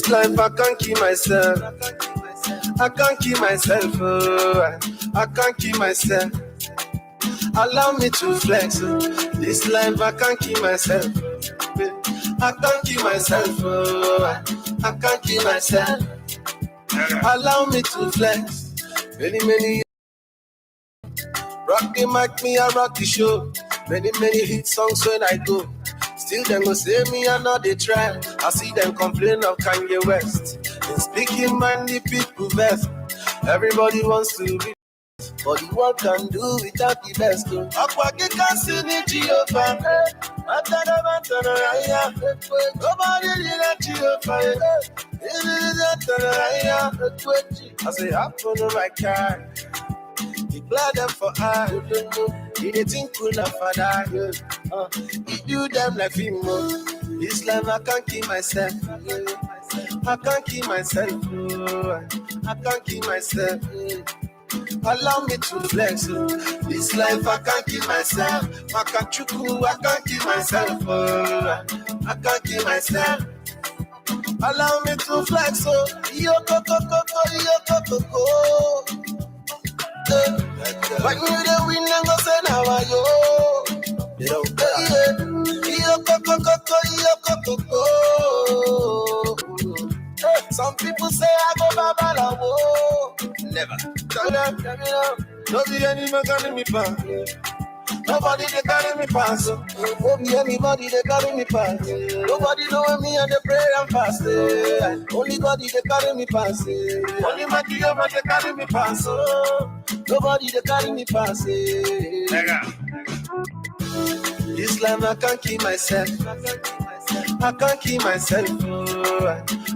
This life I can't keep myself. I can't keep myself. Oh, I can't keep myself. Allow me to flex. Oh. This life I can't keep myself. I can't keep myself. Oh, I can't keep myself. Allow me to flex. Many rock the mic, me I rock the show. Many hit songs when I go. Still them go say me I know they try. I see them complain of Kanye West. In speaking mind the people best. Everybody wants to be, but the world can do without the best. Akwage can see the Jehovah. Nobody did that Jehovah. I say I'm for the right guy. He glad them for I. He didn't think cool enough for that. He do them like him. This life I can't keep myself. I can't keep myself. I can't keep myself. Allow me to flex. This life I can't keep myself. I can't keep myself. I can't keep myself. Allow me to flex. Yo go. When you the win and go say now I yo. Some people say I go babalawo. Never. Tell them, don't be any man carry me pass. Nobody they carry me pass. Won't be anybody they carry me pass. Nobody know me and they pray and fast. Only God they carry me pass. Only my Jehovah they carry me pass. Nobody they carry me pass. This life I can't keep myself. I can't keep myself.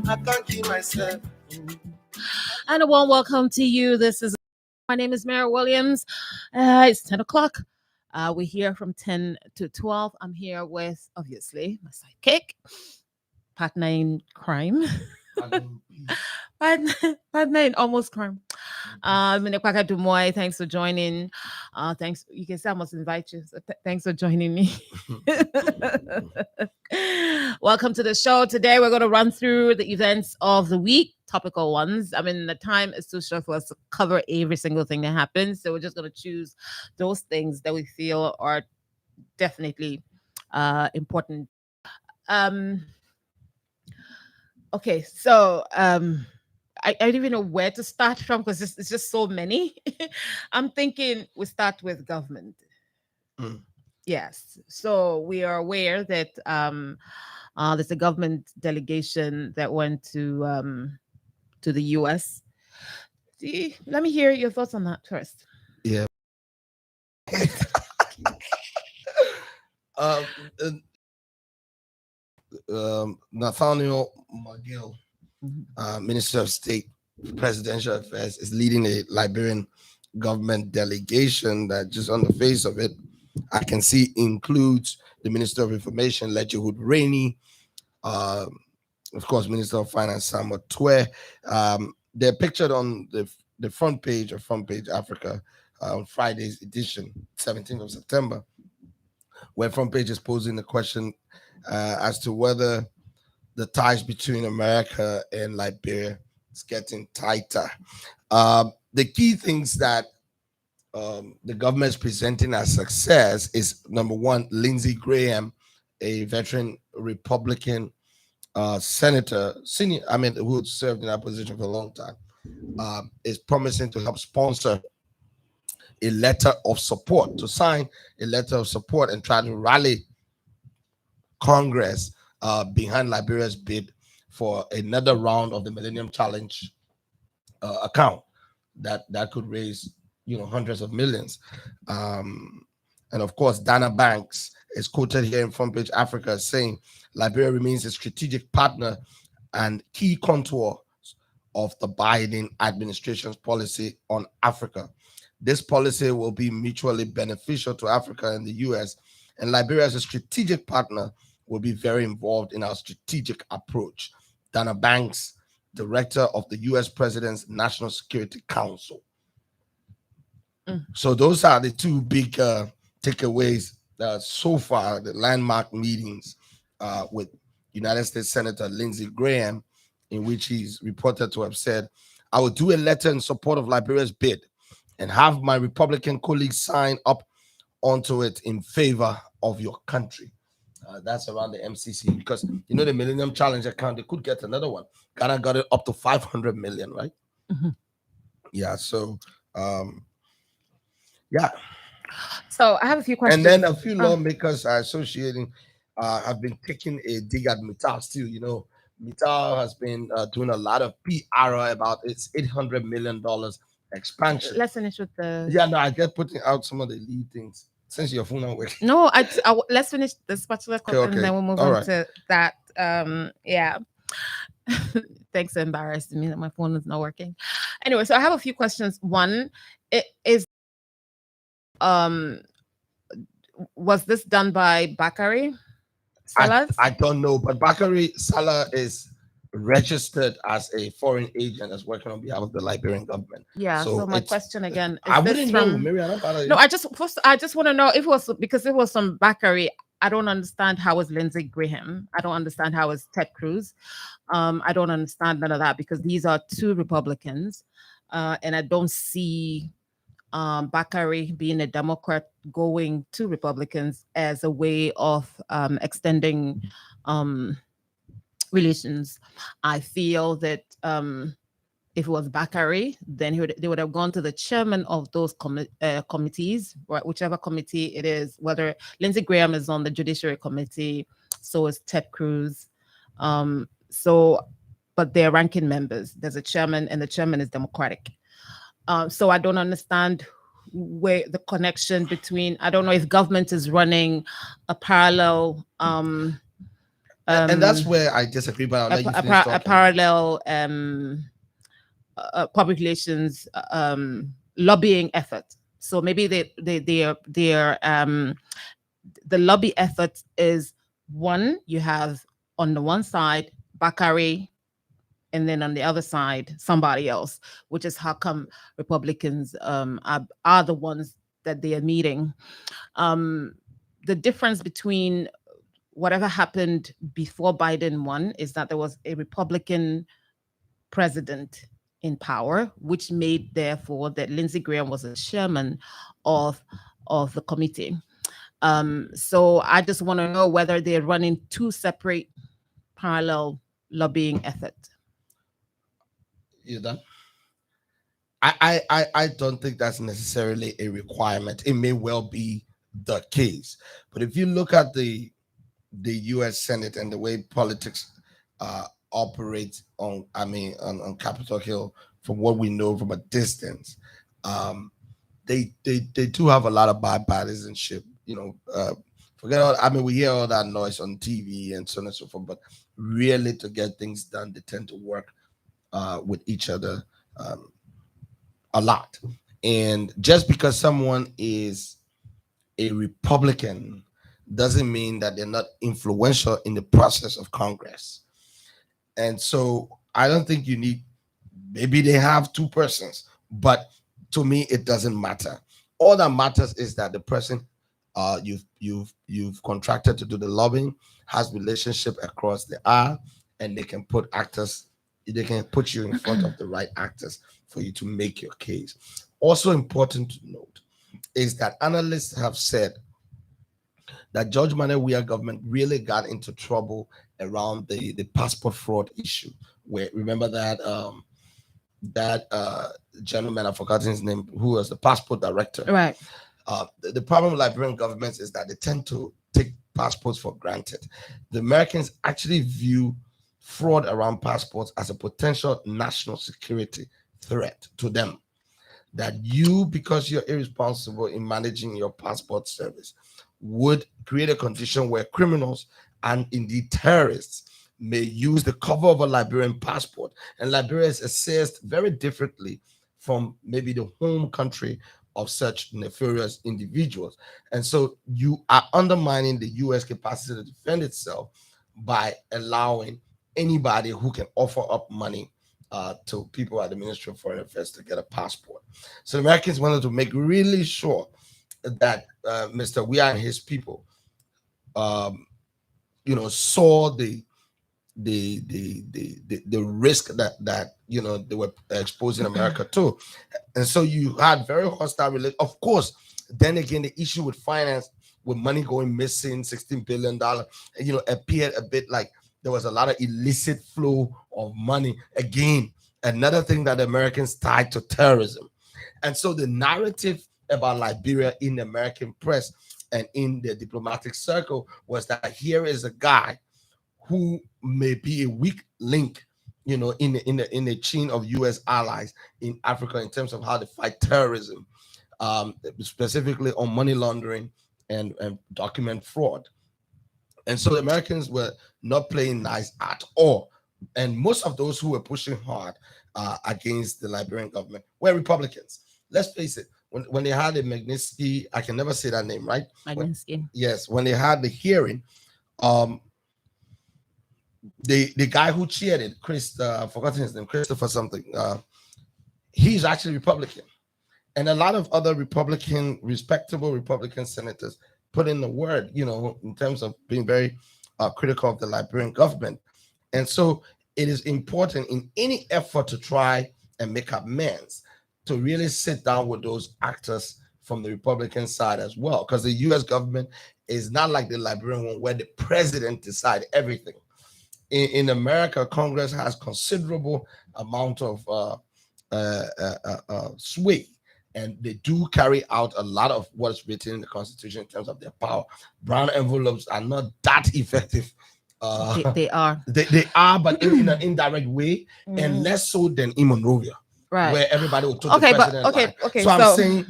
I can't keep myself. And a warm welcome to you. My name is Mary Williams. It's 10 o'clock. We're here from 10 to 12. I'm here with, obviously, my sidekick, partner in crime. Partner in almost crime. Minekwaka Dumoy, thanks for joining. Thanks. You can say I must invite you. So thanks for joining me. Welcome to the show. Today we're going to run through the events of the week, topical ones. I mean, the time is too short for us to cover every single thing that happens. So we're just going to choose those things that we feel are definitely important. Okay, so I don't even know where to start from because it's just so many. I'm thinking we start with government. Yes. So we are aware that there's a government delegation that went to the US. Let me hear your thoughts on that first. Yeah. Nathaniel McGill, Minister of State for Presidential Affairs, is leading a Liberian government delegation that, just on the face of it, I can see includes the Minister of Information, Ledgerhood Rainey, of course, Minister of Finance, Samuel Twe. They're pictured on the front page of Front Page Africa on Friday's edition, 17th of September, where Front Page is posing the question as to whether the ties between America and Liberia is getting tighter. The key things that the government is presenting as success is, number one, Lindsey Graham, a veteran Republican senator, who served in that position for a long time, is promising to help sponsor a letter of support, to sign a letter of support and try to rally Congress behind Liberia's bid for another round of the Millennium Challenge account that could raise hundreds of millions. And of course, Dana Banks is quoted here in Front Page Africa saying Liberia remains a strategic partner and key contour of the Biden administration's policy on Africa. This policy will be mutually beneficial to Africa and the US, and Liberia as a strategic partner will be very involved in our strategic approach. Dana Banks, director of the US President's National Security Council. So those are the two big takeaways so far, the landmark meetings with United States Senator Lindsey Graham in which he's reported to have said, "I will do a letter in support of Liberia's bid and have my Republican colleagues sign up onto it in favor of your country." That's around the MCC, because you know the Millennium Challenge account, they could get another one. Ghana got it up to 500 million, right? Yeah. So, yeah. So I have a few questions. And then a few lawmakers are associating, have been taking a dig at Mittal still. You know, Mittal has been doing a lot of PR about its $800 million expansion. Let's finish with the. Yeah, no, I get putting out some of the lead things since your phone not working. No, let's finish this particular question, and then we'll move on to that. Yeah. Thanks for embarrassing me that my phone is not working. Anyway, so I have a few questions. One, it is was this done by Bakari Salas? I don't know, but Bakari Salah is registered as a foreign agent that's working on behalf of the Liberian government. Yeah. So my question again, I wouldn't know. Maybe no, I just want to know if it was because it was from Bakari. I don't understand how is Lindsey Graham. I don't understand how is Ted Cruz. I don't understand none of that, because these are two Republicans, and I don't see Bakari being a Democrat going to Republicans as a way of extending relations. I feel that if it was Bakari, then they would have gone to the chairman of those committees, right, whichever committee it is, whether Lindsey Graham is on the Judiciary Committee, so is Ted Cruz. But they're ranking members. There's a chairman, and the chairman is Democratic. So I don't understand where the connection between, I don't know if government is running a parallel and that's where I disagree, but I'll let you finish a parallel public relations lobbying effort. So maybe the lobby effort is one, you have on the one side Bakari, and then on the other side somebody else, which is how come Republicans are the ones that they are meeting. The difference between whatever happened before Biden won is that there was a Republican president in power, which made therefore that Lindsey Graham was a chairman of the committee. So I just want to know whether they're running two separate parallel lobbying efforts. You done? I don't think that's necessarily a requirement. It may well be the case, but if you look at the U.S. Senate and the way politics operates on Capitol Hill, from what we know from a distance, they do have a lot of bipartisanship. You know, forget all. I mean, we hear all that noise on TV and so on and so forth, but really to get things done, they tend to work with each other a lot. And just because someone is a Republican doesn't mean that they're not influential in the process of Congress. And so I don't think you need, maybe they have two persons, but to me it doesn't matter. All that matters is that the person you've contracted to do the lobbying has relationship across the aisle, and they can put you in front of the right actors for you to make your case. Also important to note is that analysts have said that George Manawiya government really got into trouble around the passport fraud issue. Where, remember that gentleman, I've forgotten his name, who was the passport director. Right. The problem with Liberian governments is that they tend to take passports for granted. The Americans actually view fraud around passports as a potential national security threat to them. That you, because you're irresponsible in managing your passport service, would create a condition where criminals and indeed terrorists may use the cover of a Liberian passport. And Liberia is assessed very differently from maybe the home country of such nefarious individuals. And so you are undermining the U.S. capacity to defend itself by allowing anybody who can offer up money to people at the Ministry of Foreign Affairs to get a passport. So the Americans wanted to make really sure that Mr. Weah and his people, saw the the risk that they were exposing America to. And so you had very hostile relations. Of course, then again, the issue with finance, with money going missing, $16 billion, appeared a bit like there was a lot of illicit flow of money. Again, another thing that the Americans tied to terrorism. And so the narrative about Liberia in the American press and in the diplomatic circle was that here is a guy who may be a weak link, in the chain of U.S. allies in Africa in terms of how to fight terrorism, specifically on money laundering and document fraud. And so the Americans were not playing nice at all. And most of those who were pushing hard against the Liberian government were Republicans. Let's face it. When they had the Magnitsky, I can never say that name, right? Magnitsky. Yes, when they had the hearing, the guy who chaired it, I've forgotten his name, Christopher something. He's actually Republican, and a lot of other respectable Republican senators put in the word, in terms of being very critical of the Liberian government. And so it is important in any effort to try and make amends to really sit down with those actors from the Republican side as well, because the U.S. government is not like the Liberian one where the president decides everything. In America, Congress has considerable amount of sway, and they do carry out a lot of what's written in the Constitution in terms of their power. Brown envelopes are not that effective. They are. They are, but in an indirect way, and less so than in Monrovia. Right. Where everybody would talk the president. Okay. So I'm saying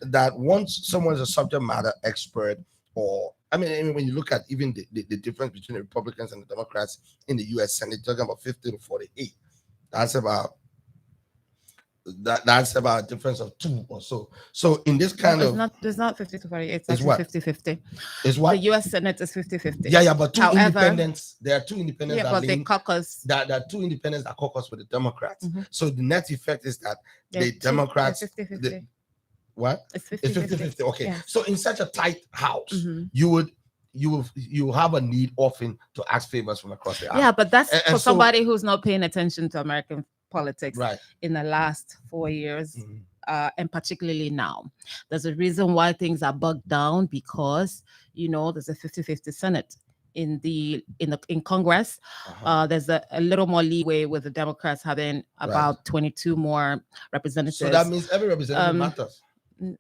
that once someone is a subject matter expert, or I mean, when you look at even the difference between the Republicans and the Democrats in the U.S. Senate, talking about 50 to 48, that's about a difference of 2 or so. So in this kind of, there's not 50 to 48. It's It's actually what? 50-50. is what? The U.S. Senate is 50-50. Yeah, but However- independents. There are 2 independents Yeah, that but they lean. caucus. There are 2 independents that caucus with the Democrats. Mhm. So the net effect is that They're the Democrats, 50-50. what? It's It's 50-50. 50-50. Okay. Yes. So in such a tight house, Mhm. you have a need often to ask favors from across the aisle. Yeah, but that's And for so- somebody who's not paying attention to American politics Right. in the last 4 years. Mhm. And particularly now, there's a reason why things are bogged down, because there's a 50-50 Senate in Congress. Uh-huh. There's a little more leeway with the Democrats having about 22 more representatives. So that means every representative matters.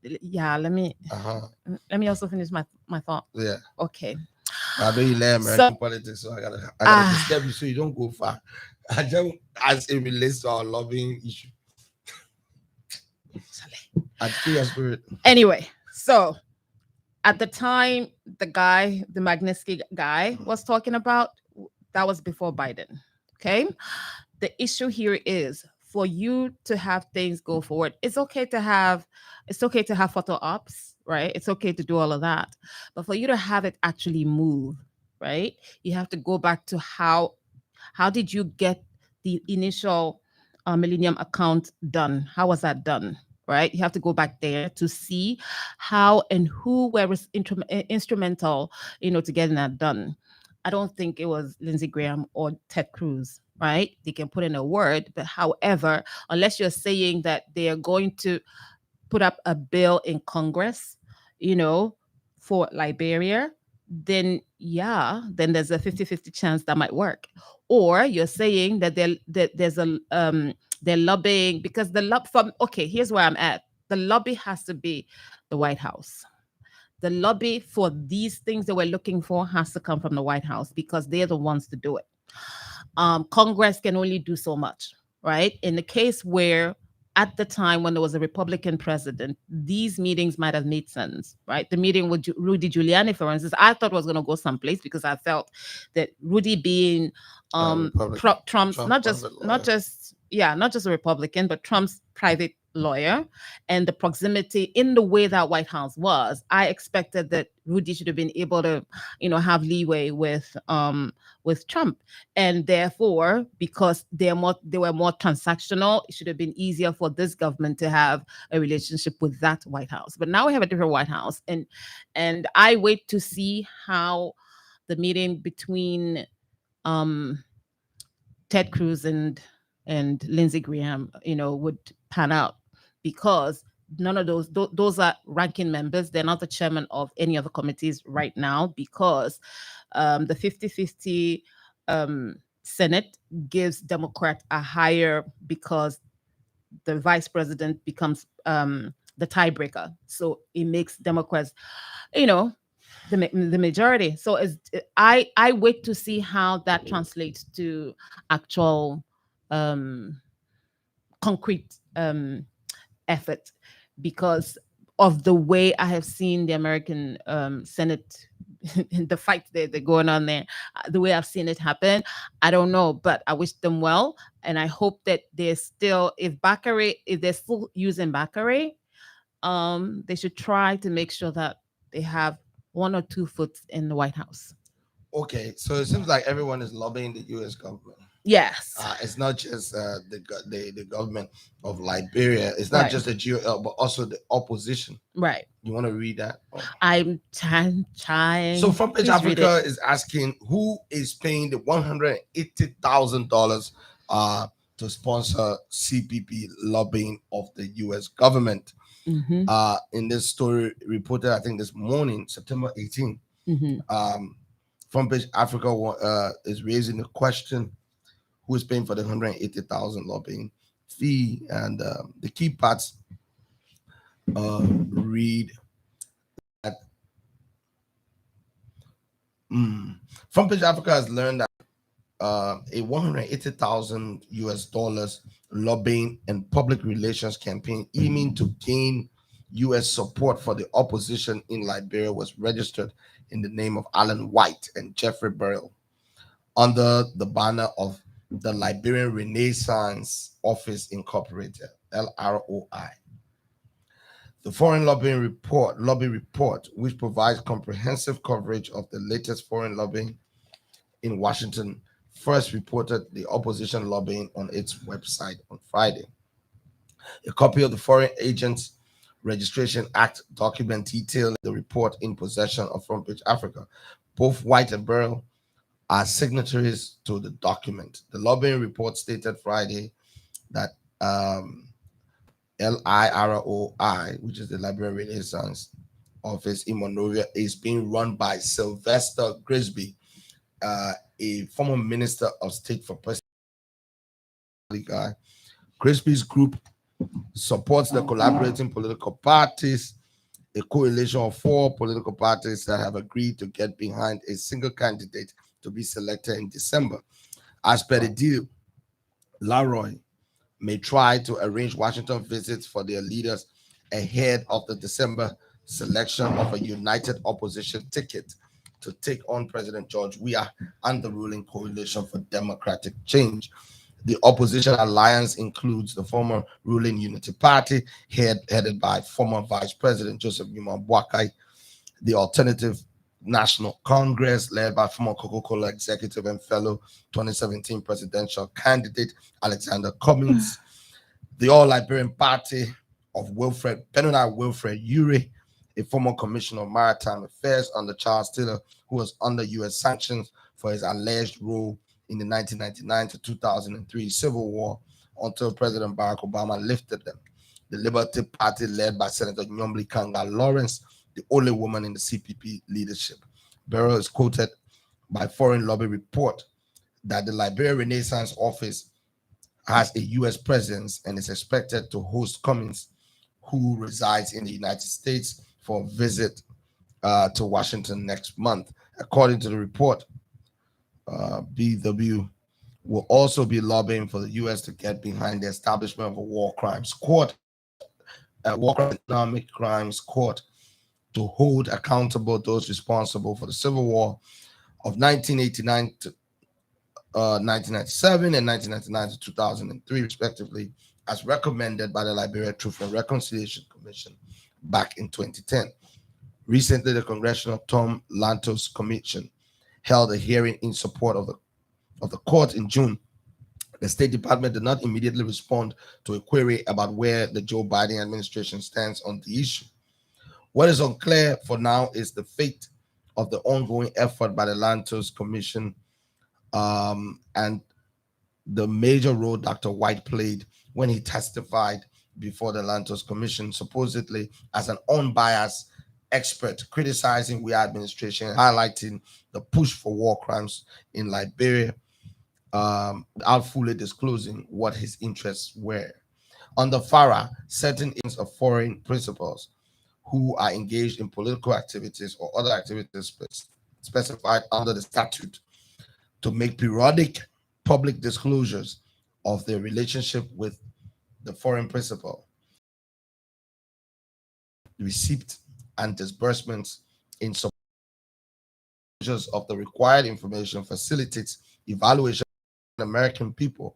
Yeah, let me also finish my thought. Yeah. Okay. I know you learn American politics, so I gotta disturb you so you don't go far. I just, as it relates to our lobbying issue. I'd kill your spirit. Anyway, so at the time, the Magnitsky guy was talking about, that was before Biden. Okay. The issue here is for you to have things go forward. It's okay to have photo ops, right? It's okay to do all of that. But for you to have it actually move, right? You have to go back to how did you get the initial Millennium account done? How was that done? Right? You have to go back there to see how and who were instrumental, to getting that done. I don't think it was Lindsey Graham or Ted Cruz, right? They can put in a word, but however, unless you're saying that they are going to put up a bill in Congress, for Liberia, then there's a 50-50 chance that might work. Or you're saying that they're lobbying, because here's where I'm at. The lobby has to be the White House. The lobby for these things that we're looking for has to come from the White House, because they're the ones to do it. Congress can only do so much, right? In the case where at the time when there was a Republican president, these meetings might have made sense, right? The meeting with Rudy Giuliani, for instance, I thought was going to go someplace, because I felt that Rudy being Trump's not just a Republican, but Trump's private lawyer, and the proximity in the way that White House was, I expected that Rudy should have been able to, have leeway with Trump, and therefore, because they were more transactional, it should have been easier for this government to have a relationship with that White House. But now we have a different White House, and I wait to see how the meeting between Ted Cruz and Lindsey Graham, would pan out, because none of those are ranking members. They're not the chairman of any other committees right now, because the 50-50 Senate gives Democrat a higher, because the vice president becomes the tiebreaker. So it makes Democrats, the majority. So I wait to see how that translates to actual concrete effort, because of the way I have seen the American Senate, the fight they're going on there, the way I've seen it happen. I don't know, but I wish them well, and I hope that they're still, if they're still using Bakare, they should try to make sure that they have 1 or 2 foot in the White House. Okay, so it seems like everyone is lobbying the U.S. government. Yes. It's not just the government of Liberia. It's not just the GOL, but also the opposition. Right. You want to read that? I'm trying. So Front Page Africa is asking, who is paying the $180,000 to sponsor CPP lobbying of the U.S. government? In this story reported, I think this morning, September 18th, Front Page Africa is raising the question, who is paying for the $180,000 lobbying fee? And the key parts read that Front Page Africa has learned that a $180,000 lobbying and public relations campaign aiming to gain U.S. support for the opposition in Liberia was registered in the name of Alan White and Jeffrey Burrell under the banner of the Liberian Renaissance Office Incorporated, LROI. The Foreign Lobby Report, which provides comprehensive coverage of the latest foreign lobbying in Washington, first reported the opposition lobbying on its website on Friday. A copy of the Foreign Agents Registration Act document detailing the report in possession of Front Page Africa. Both White and Burrell are signatories to the document. The lobbying report stated Friday that LIROI, which is the Liberian Renaissance Office in Monrovia, is being run by Sylvester Grisby, a former Minister of State for President. Grisby's group supports the collaborating political parties, a coalition of 4 political parties that have agreed to get behind a single candidate to be selected in December. As per the deal, LaRoy may try to arrange Washington visits for their leaders ahead of the December selection of a united opposition ticket to take on President George Weah and the ruling Coalition for Democratic Change. The opposition alliance includes the former ruling Unity Party, headed by former Vice President Joseph Newman Boakai, the Alternative National Congress, led by former Coca-Cola executive and fellow 2017 presidential candidate Alexander Cummings, the All Liberian Party of Benoni Wilfred Uri, a former commissioner of maritime affairs under Charles Taylor, who was under U.S. sanctions for his alleged role in the 1999 to 2003 Civil War until President Barack Obama lifted them. The Liberty Party, led by Senator Nyombli Kanga Lawrence, the only woman in the CPP leadership. Burrell is quoted by Foreign Lobby Report that the Liberian Renaissance Office has a U.S. presence and is expected to host Cummings, who resides in the United States, for a visit to Washington next month. According to the report, BW will also be lobbying for the U.S. to get behind the establishment of a war crimes court, a war crimes economic crimes court, to hold accountable those responsible for the Civil War of 1989 to 1997 and 1999 to 2003, respectively, as recommended by the Liberia Truth and Reconciliation Commission back in 2010. Recently, the Congressional Tom Lantos Commission held a hearing in support of the court in June. The State Department did not immediately respond to a query about where the Joe Biden administration stands on the issue. What is unclear for now is the fate of the ongoing effort by the Lantos Commission and the major role Dr. White played when he testified before the Lantos Commission, supposedly as an unbiased expert, criticizing we administration, highlighting the push for war crimes in Liberia, without fully disclosing what his interests were. Under FARA, certain agents of foreign principals who are engaged in political activities or other activities specified under the statute to make periodic public disclosures of their relationship with the foreign principal, receipt and disbursements in support of the required information facilitates evaluation of the American people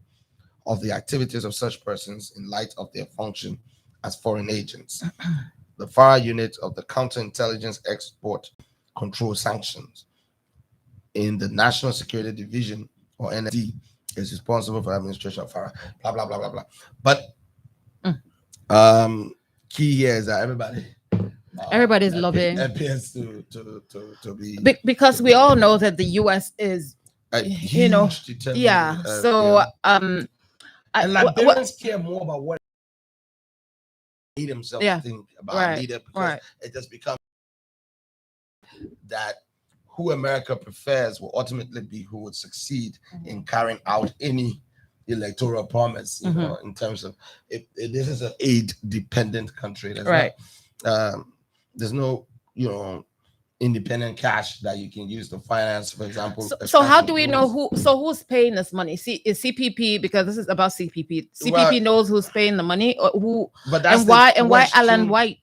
of the activities of such persons in light of their function as foreign agents. The FARA unit of the Counterintelligence Export Control Sanctions in the National Security Division, or NSD, is responsible for administration of FARA, blah, blah, blah, blah, blah. But key here is that everybody's lobbying. Appears to be because we all know that the U.S. is, huge determinant. yeah. So and Liberians care more about what he himself think about a leader, because it just becomes that who America prefers will ultimately be who would succeed in carrying out any electoral promise, you know, in terms of if this is an aid dependent country. There's not, there's no, independent cash that you can use to finance, for example. So how do we know who's paying this money? See, is CPP, because this is about CPP. CPP knows who's paying the money, or who, but that's why Alan White?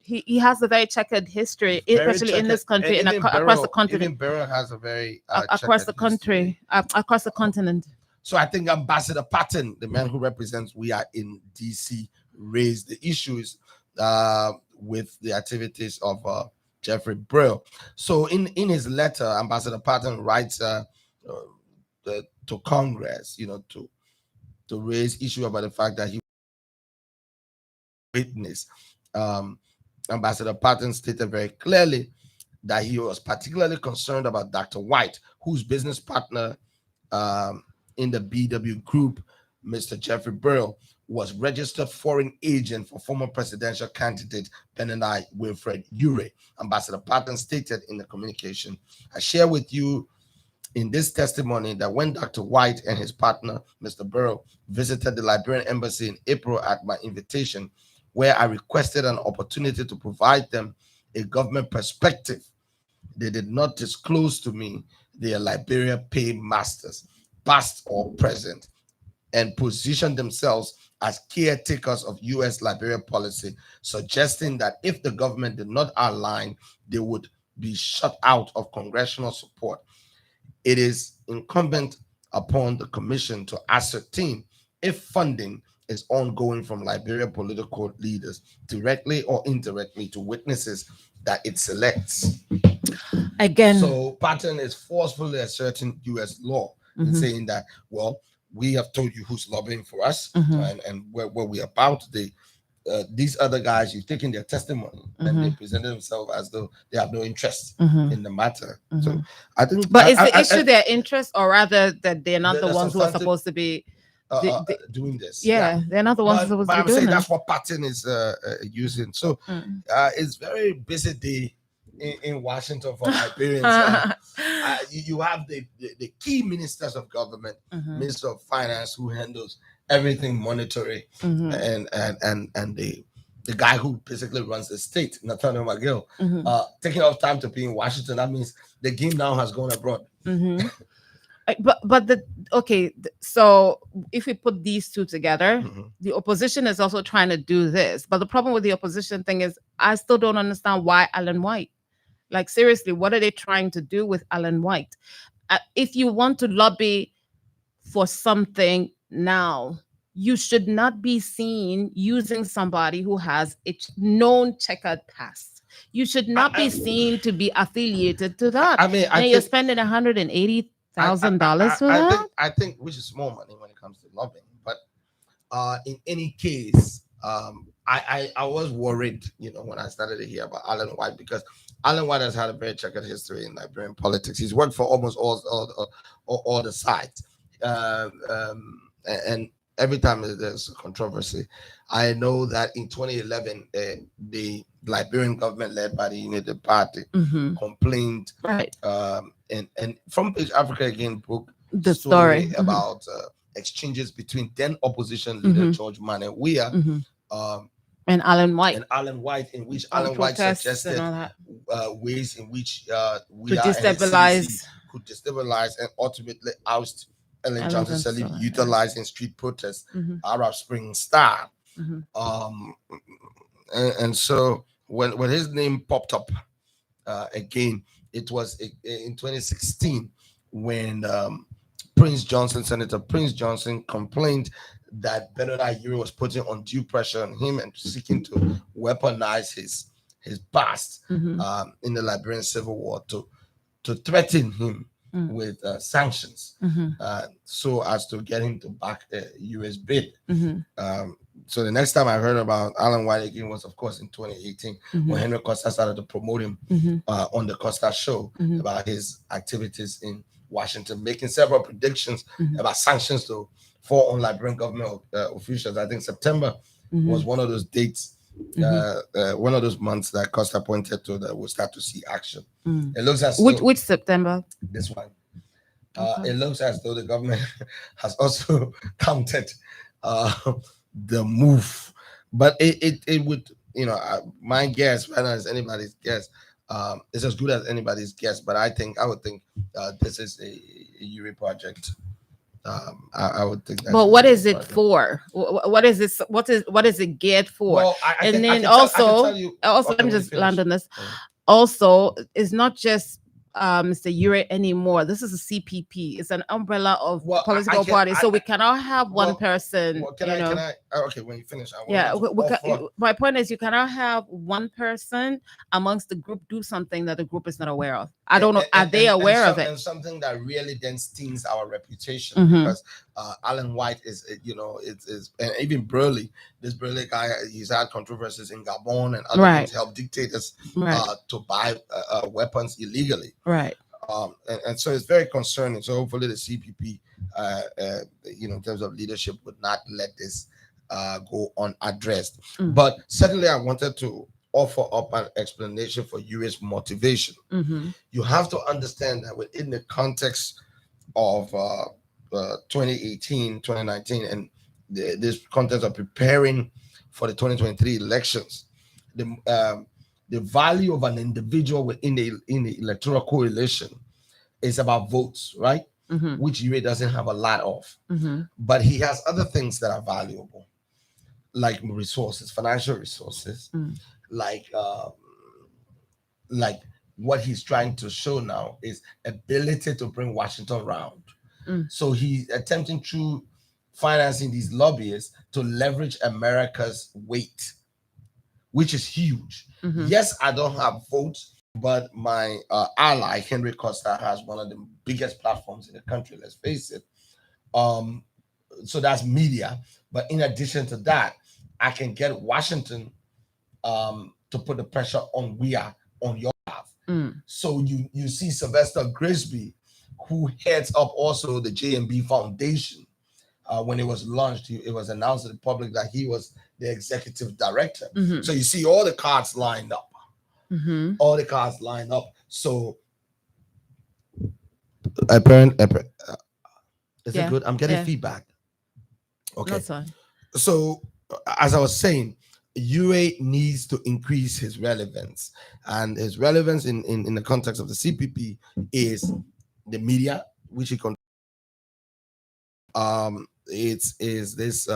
He has a very checkered history, especially in this country and across the continent. Even Barrow has a very across the country, across the continent. So I think Ambassador Patton, the man who represents We Are in DC, raised the issues with the activities of Jeffrey Brill. So in his letter, Ambassador Patton writes to Congress, to raise issue about the fact that he witnessed. Ambassador Patton stated very clearly that he was particularly concerned about Dr. White, whose business partner in the BW Group, Mr. Jeffrey Brill, was registered foreign agent for former presidential candidate Benani Wilfred Ure. Ambassador Patton stated in the communication, I share with you in this testimony that when Dr. White and his partner, Mr. Brill, visited the Liberian embassy in April at my invitation, where I requested an opportunity to provide them a government perspective, they did not disclose to me their Liberia paymasters, past or present, and position themselves as caretakers of U.S. Liberia policy, suggesting that if the government did not align, they would be shut out of congressional support. It is incumbent upon the commission to ascertain if funding is ongoing from Liberia political leaders, directly or indirectly, to witnesses that it selects. Again, so Patton is forcefully asserting U.S. law and saying that, well, we have told you who's lobbying for us and where we're about. These other guys, you've taken their testimony and they presented themselves as though they have no interest in the matter. So I think, but is the issue their interest, or rather that they're not the ones who are supposed to be doing this? Yeah, they're not the ones supposed to be doing that's what Patton is using. So it's very busy day in Washington for Liberians. You have the key ministers of government, Minister of Finance, who handles everything monetary, and the guy who basically runs the state, Nathaniel McGill, taking off time to be in Washington. That means the game now has gone abroad. So if we put these two together, the opposition is also trying to do this. But the problem with the opposition thing is, I still don't understand why Alan White. Like, seriously, what are they trying to do with Alan White? If you want to lobby for something now, you should not be seen using somebody who has a known checkered past. You should not be seen to be affiliated to that. You're spending $180,000 for that. I think, which is small money when it comes to lobbying. But in any case, I was worried, when I started to hear about Alan White, because Alan White has had a very checkered history in Liberian politics. He's worked for almost all the sides. and every time there's a controversy, I know that in 2011, the Liberian government, led by the United Party, complained, right, and from Page Africa again book the story about exchanges between then opposition leader George Manneh Weah, and Alan White, in which Alan White suggested ways in which we to and his destabilize CDC could destabilize and ultimately oust Ellen Johnson Sirleaf, utilizing street protests, Arab Spring style. And so when his name popped up again, it was in 2016 when Senator Prince Johnson complained that Bernard Uri was putting undue pressure on him and seeking to weaponize his past in the Liberian Civil War to threaten him with sanctions, so as to get him to back a U.S. bid. So the next time I heard about Alan White again was, of course, in 2018 when Henry Costa started to promote him on the Costa Show about his activities in Washington, making several predictions about sanctions to fall on Liberian government officials. I think September was one of those dates, one of those months that Costa pointed to that we'll start to see action. It looks as which September? This one. It looks as though the government has also counted the move, but it would, my guess, right now, is anybody's guess. It's as good as anybody's guess, but I would think this is a URI project. I would think. But what is it for? What is this? What is it geared for? Well, let me just land on this. Also, it's not just Mr. Ure anymore. This is a CPP. It's an umbrella of political parties. So we cannot have one person. Can I? Okay, when you finish. My point is, you cannot have one person amongst the group do something that the group is not aware of. I don't know. Are they aware of it? And something that really then stings our reputation, because Alan White is, and even Burley, this Burley guy, he's had controversies in Gabon and other things, help dictators to buy weapons illegally. Right. And so it's very concerning. So hopefully the CPP, in terms of leadership, would not let this go unaddressed. But certainly I wanted to offer up an explanation for UA's motivation. You have to understand that within the context of 2018, 2019, and this context of preparing for the 2023 elections, the value of an individual within the electoral coalition is about votes, right? Which UA doesn't have a lot of. But he has other things that are valuable, like resources, financial resources, like what he's trying to show now is ability to bring Washington around. So he's attempting through financing these lobbyists to leverage America's weight, which is huge. Yes, I don't have votes, but my ally, Henry Costa, has one of the biggest platforms in the country, let's face it. So that's media. But in addition to that, I can get Washington to put the pressure on on your behalf. So you see Sylvester Grisby, who heads up also the JMB Foundation. When it was launched, it was announced to the public that he was the executive director. So you see all the cards lined up. All the cards lined up. So is it good? I'm getting feedback. Okay. That's fine. So as I was saying, UA needs to increase his relevance, and his relevance in the context of the CPP is the media, which he controls. It is this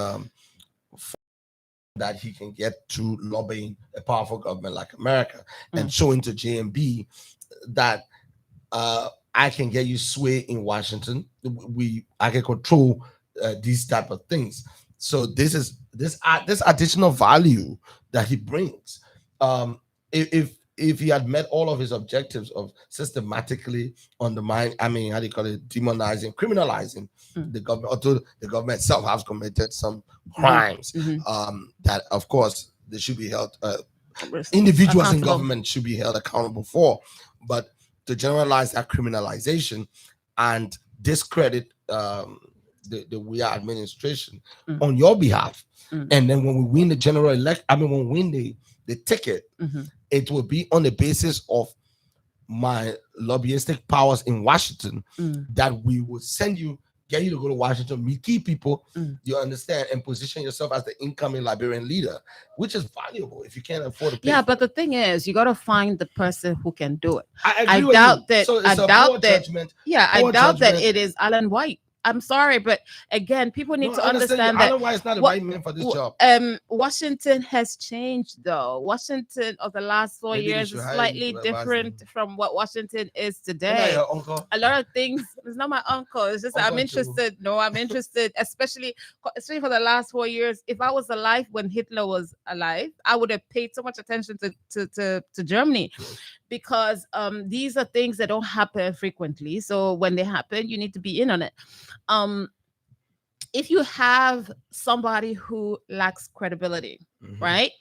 that he can get to lobbying a powerful government like America and showing to JMB that I can get you sway in Washington. I can control these type of things. So this is this additional value that he brings. If he had met all of his objectives of systematically undermining, demonizing, criminalizing the government, although the government itself has committed some crimes, that of course they should be held, individuals in government should be held accountable for. But to generalize that criminalization and discredit the we are administration Mm. on your behalf. Mm. And then when we win the general election, when we win the ticket, it will be on the basis of my lobbyistic powers in Washington that we will send you, get you to go to Washington, meet key people, you understand, and position yourself as the incoming Liberian leader, which is valuable if you can't afford to pay. Yeah, but the thing is, you got to find the person who can do it. I agree doubt with you. that. So it's I a doubt poor that. judgment. Yeah, I Poor doubt that judgment. it is Alan White. I'm sorry, but again, people need No, to I understand understand you. that Alan White is not the right man for this job. Washington has changed, though. Washington of the last 4 Maybe they years should is hire slightly you to advise different them. from what Washington is You're not today. your uncle. A lot of things. It's not my uncle. It's just that I'm Uncle Joe. interested. No, I'm interested, especially for the last 4 years. If I was alive when Hitler was alive, I would have paid so much attention to Germany, because these are things that don't happen frequently. So when they happen, you need to be in on it. If you have somebody who lacks credibility, right?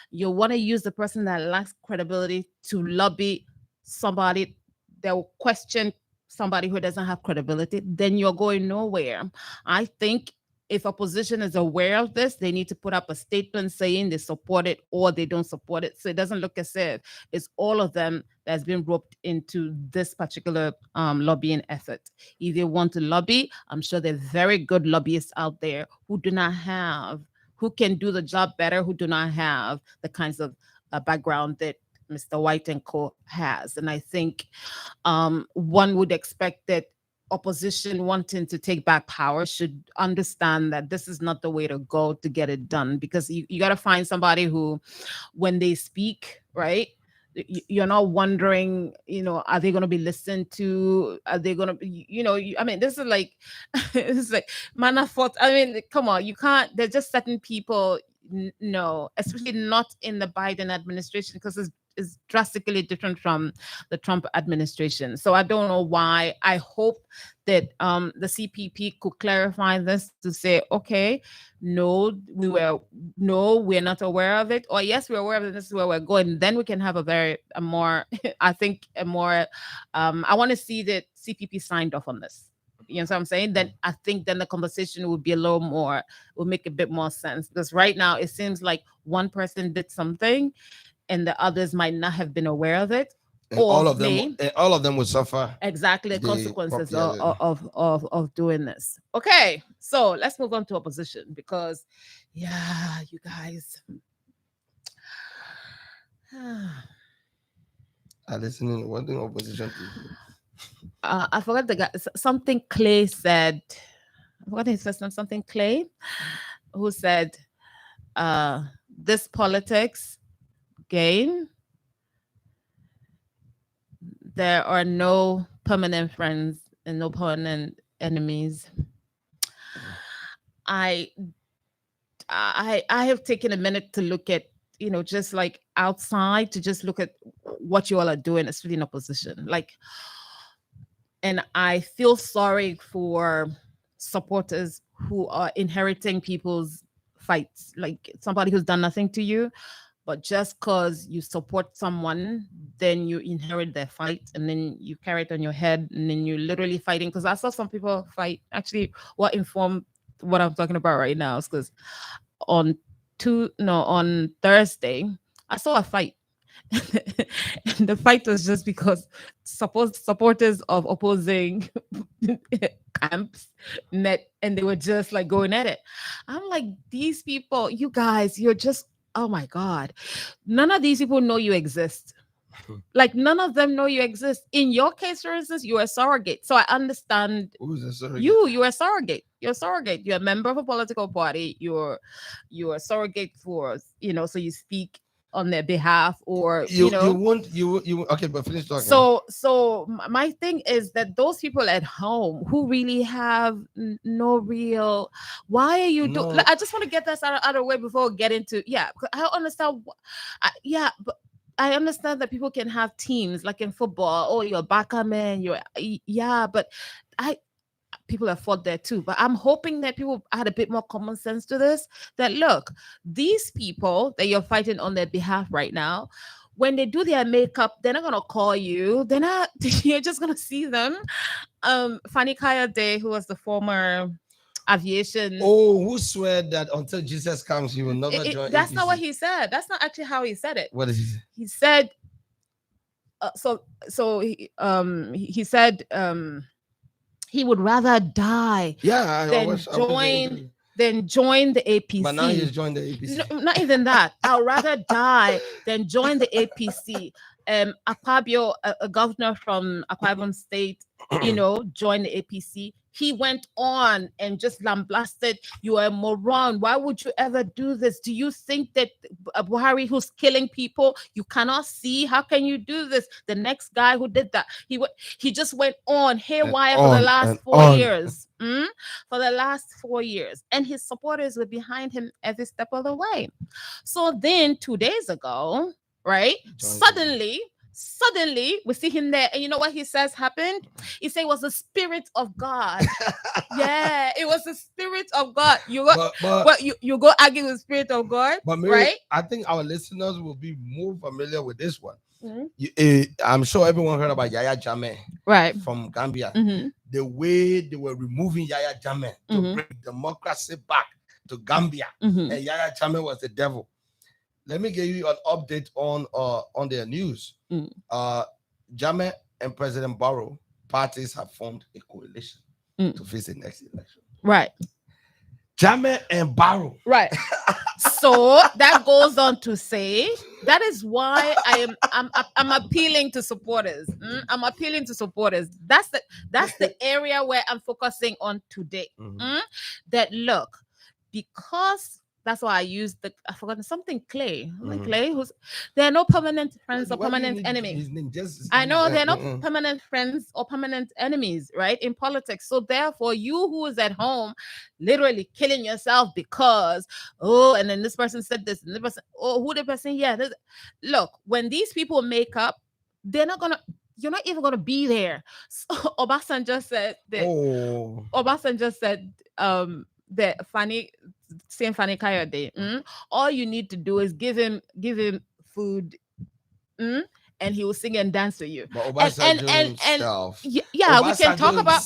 You want to use the person that lacks credibility to lobby somebody that will question somebody who doesn't have credibility, then you're going nowhere. I think if opposition is aware of this, they need to put up a statement saying they support it or they don't support it. So it doesn't look as if it's all of them that's been roped into this particular lobbying effort. If they want to lobby, I'm sure there are very good lobbyists out there who can do the job better, who do not have the kinds of background that Mr. White and Co. has. And I think one would expect that opposition wanting to take back power should understand that this is not the way to go to get it done, because you got to find somebody who, when they speak, right, you're not wondering, are they going to be listened to? Are they going to be, I mean, this is like, it's like Manafort. I mean, come on, you can't, there's just certain people, no, especially not in the Biden administration, because it's drastically different from the Trump administration. So I don't know why. I hope that the CPP could clarify this to say, okay, no, we're not aware of it, or yes, we're aware of it, this is where we're going. Then we can have I want to see that CPP signed off on this. You know what I'm saying? Then I think then the conversation would be will make a bit more sense, because right now it seems like one person did something and the others might not have been aware of it. And or all of them would suffer exactly the consequences of doing this. Okay, so let's move on to opposition, because you guys I listening. One thing opposition to. I forgot the guy, something Clay said. I forgot his first name, something Clay, who said this politics game, there are no permanent friends and no permanent enemies. I have taken a minute to look at, just like outside, to just look at what you all are doing, especially in opposition. And I feel sorry for supporters who are inheriting people's fights, like somebody who's done nothing to you, but just because you support someone, then you inherit their fight, and then you carry it on your head, and then you're literally fighting. Because I saw some people fight. Actually, what informed what I'm talking about right now is because on Thursday, I saw a fight. And the fight was just because supporters of opposing camps met, and they were just like going at it. I'm like, these people, you guys, you're just, oh my God. None of these people know you exist. Like, none of them know you exist. In your case, for instance, you're a surrogate. So I understand. Who's a surrogate? You're a surrogate. You're a surrogate. You're a member of a political party. You're a surrogate for, so you speak on their behalf, or you okay, but finish talking. So my thing is that those people at home who really have no real, why are you doing? I just want to get this out of the way before we get into I understand. But I understand that people can have teams like in football. Oh, you're a backer man. But people have fought there too. But I'm hoping that people had a bit more common sense to this. That look, these people that you're fighting on their behalf right now, when they do their makeup, they're not gonna call you. They're not. You're just gonna see them. Fani Kayode, who was the former aviation. Oh, who swear that until Jesus comes, he will never join That's APC? not what he said. That's not actually how he said it. What did he say? He said, he said he would rather die than join the APC. But now he's joined the APC. No, not even that. I'd rather die than join the APC. Akpabio, a governor from Akwa Ibom State, joined the APC. He went on and just lambasted, "You are a moron. Why would you ever do this? Do you think that Buhari, who's killing people, you cannot see? How can you do this?" The next guy who did that, he just went on haywire for the last 4 years. For the last 4 years. And his supporters were behind him every step of the way. So then 2 days ago, right, suddenly we see him there, and you know what he says happened? He said it was the Spirit of God. Yeah, it was the Spirit of God. You go argue with the Spirit of God, but Mary, right? I think our listeners will be more familiar with this one. I'm sure everyone heard about Yaya Jammeh, right, from Gambia. The way they were removing Yaya Jammeh to bring democracy back to Gambia, and Yaya Jammeh was the devil. Let me give you an update on their news. Jammeh and President Barrow parties have formed a coalition to face the next election. Right. Jammeh and Barrow. Right. So that goes on to say that is why I'm appealing to supporters. I'm appealing to supporters. That's the area where I'm focusing on today. That look, because that's why I used I forgot something Clay. Clay, there are no permanent friends or permanent enemies. I know there are no permanent friends or permanent enemies, right? In politics. So therefore, you who is at home literally killing yourself because, and then this person said this, and this person, who the person, look, when these people make up, you're not even gonna be there. So Obasanjo said that Fanny Kayode, all you need to do is give him food, and he will sing and dance for you. But Obasanjo we can talk about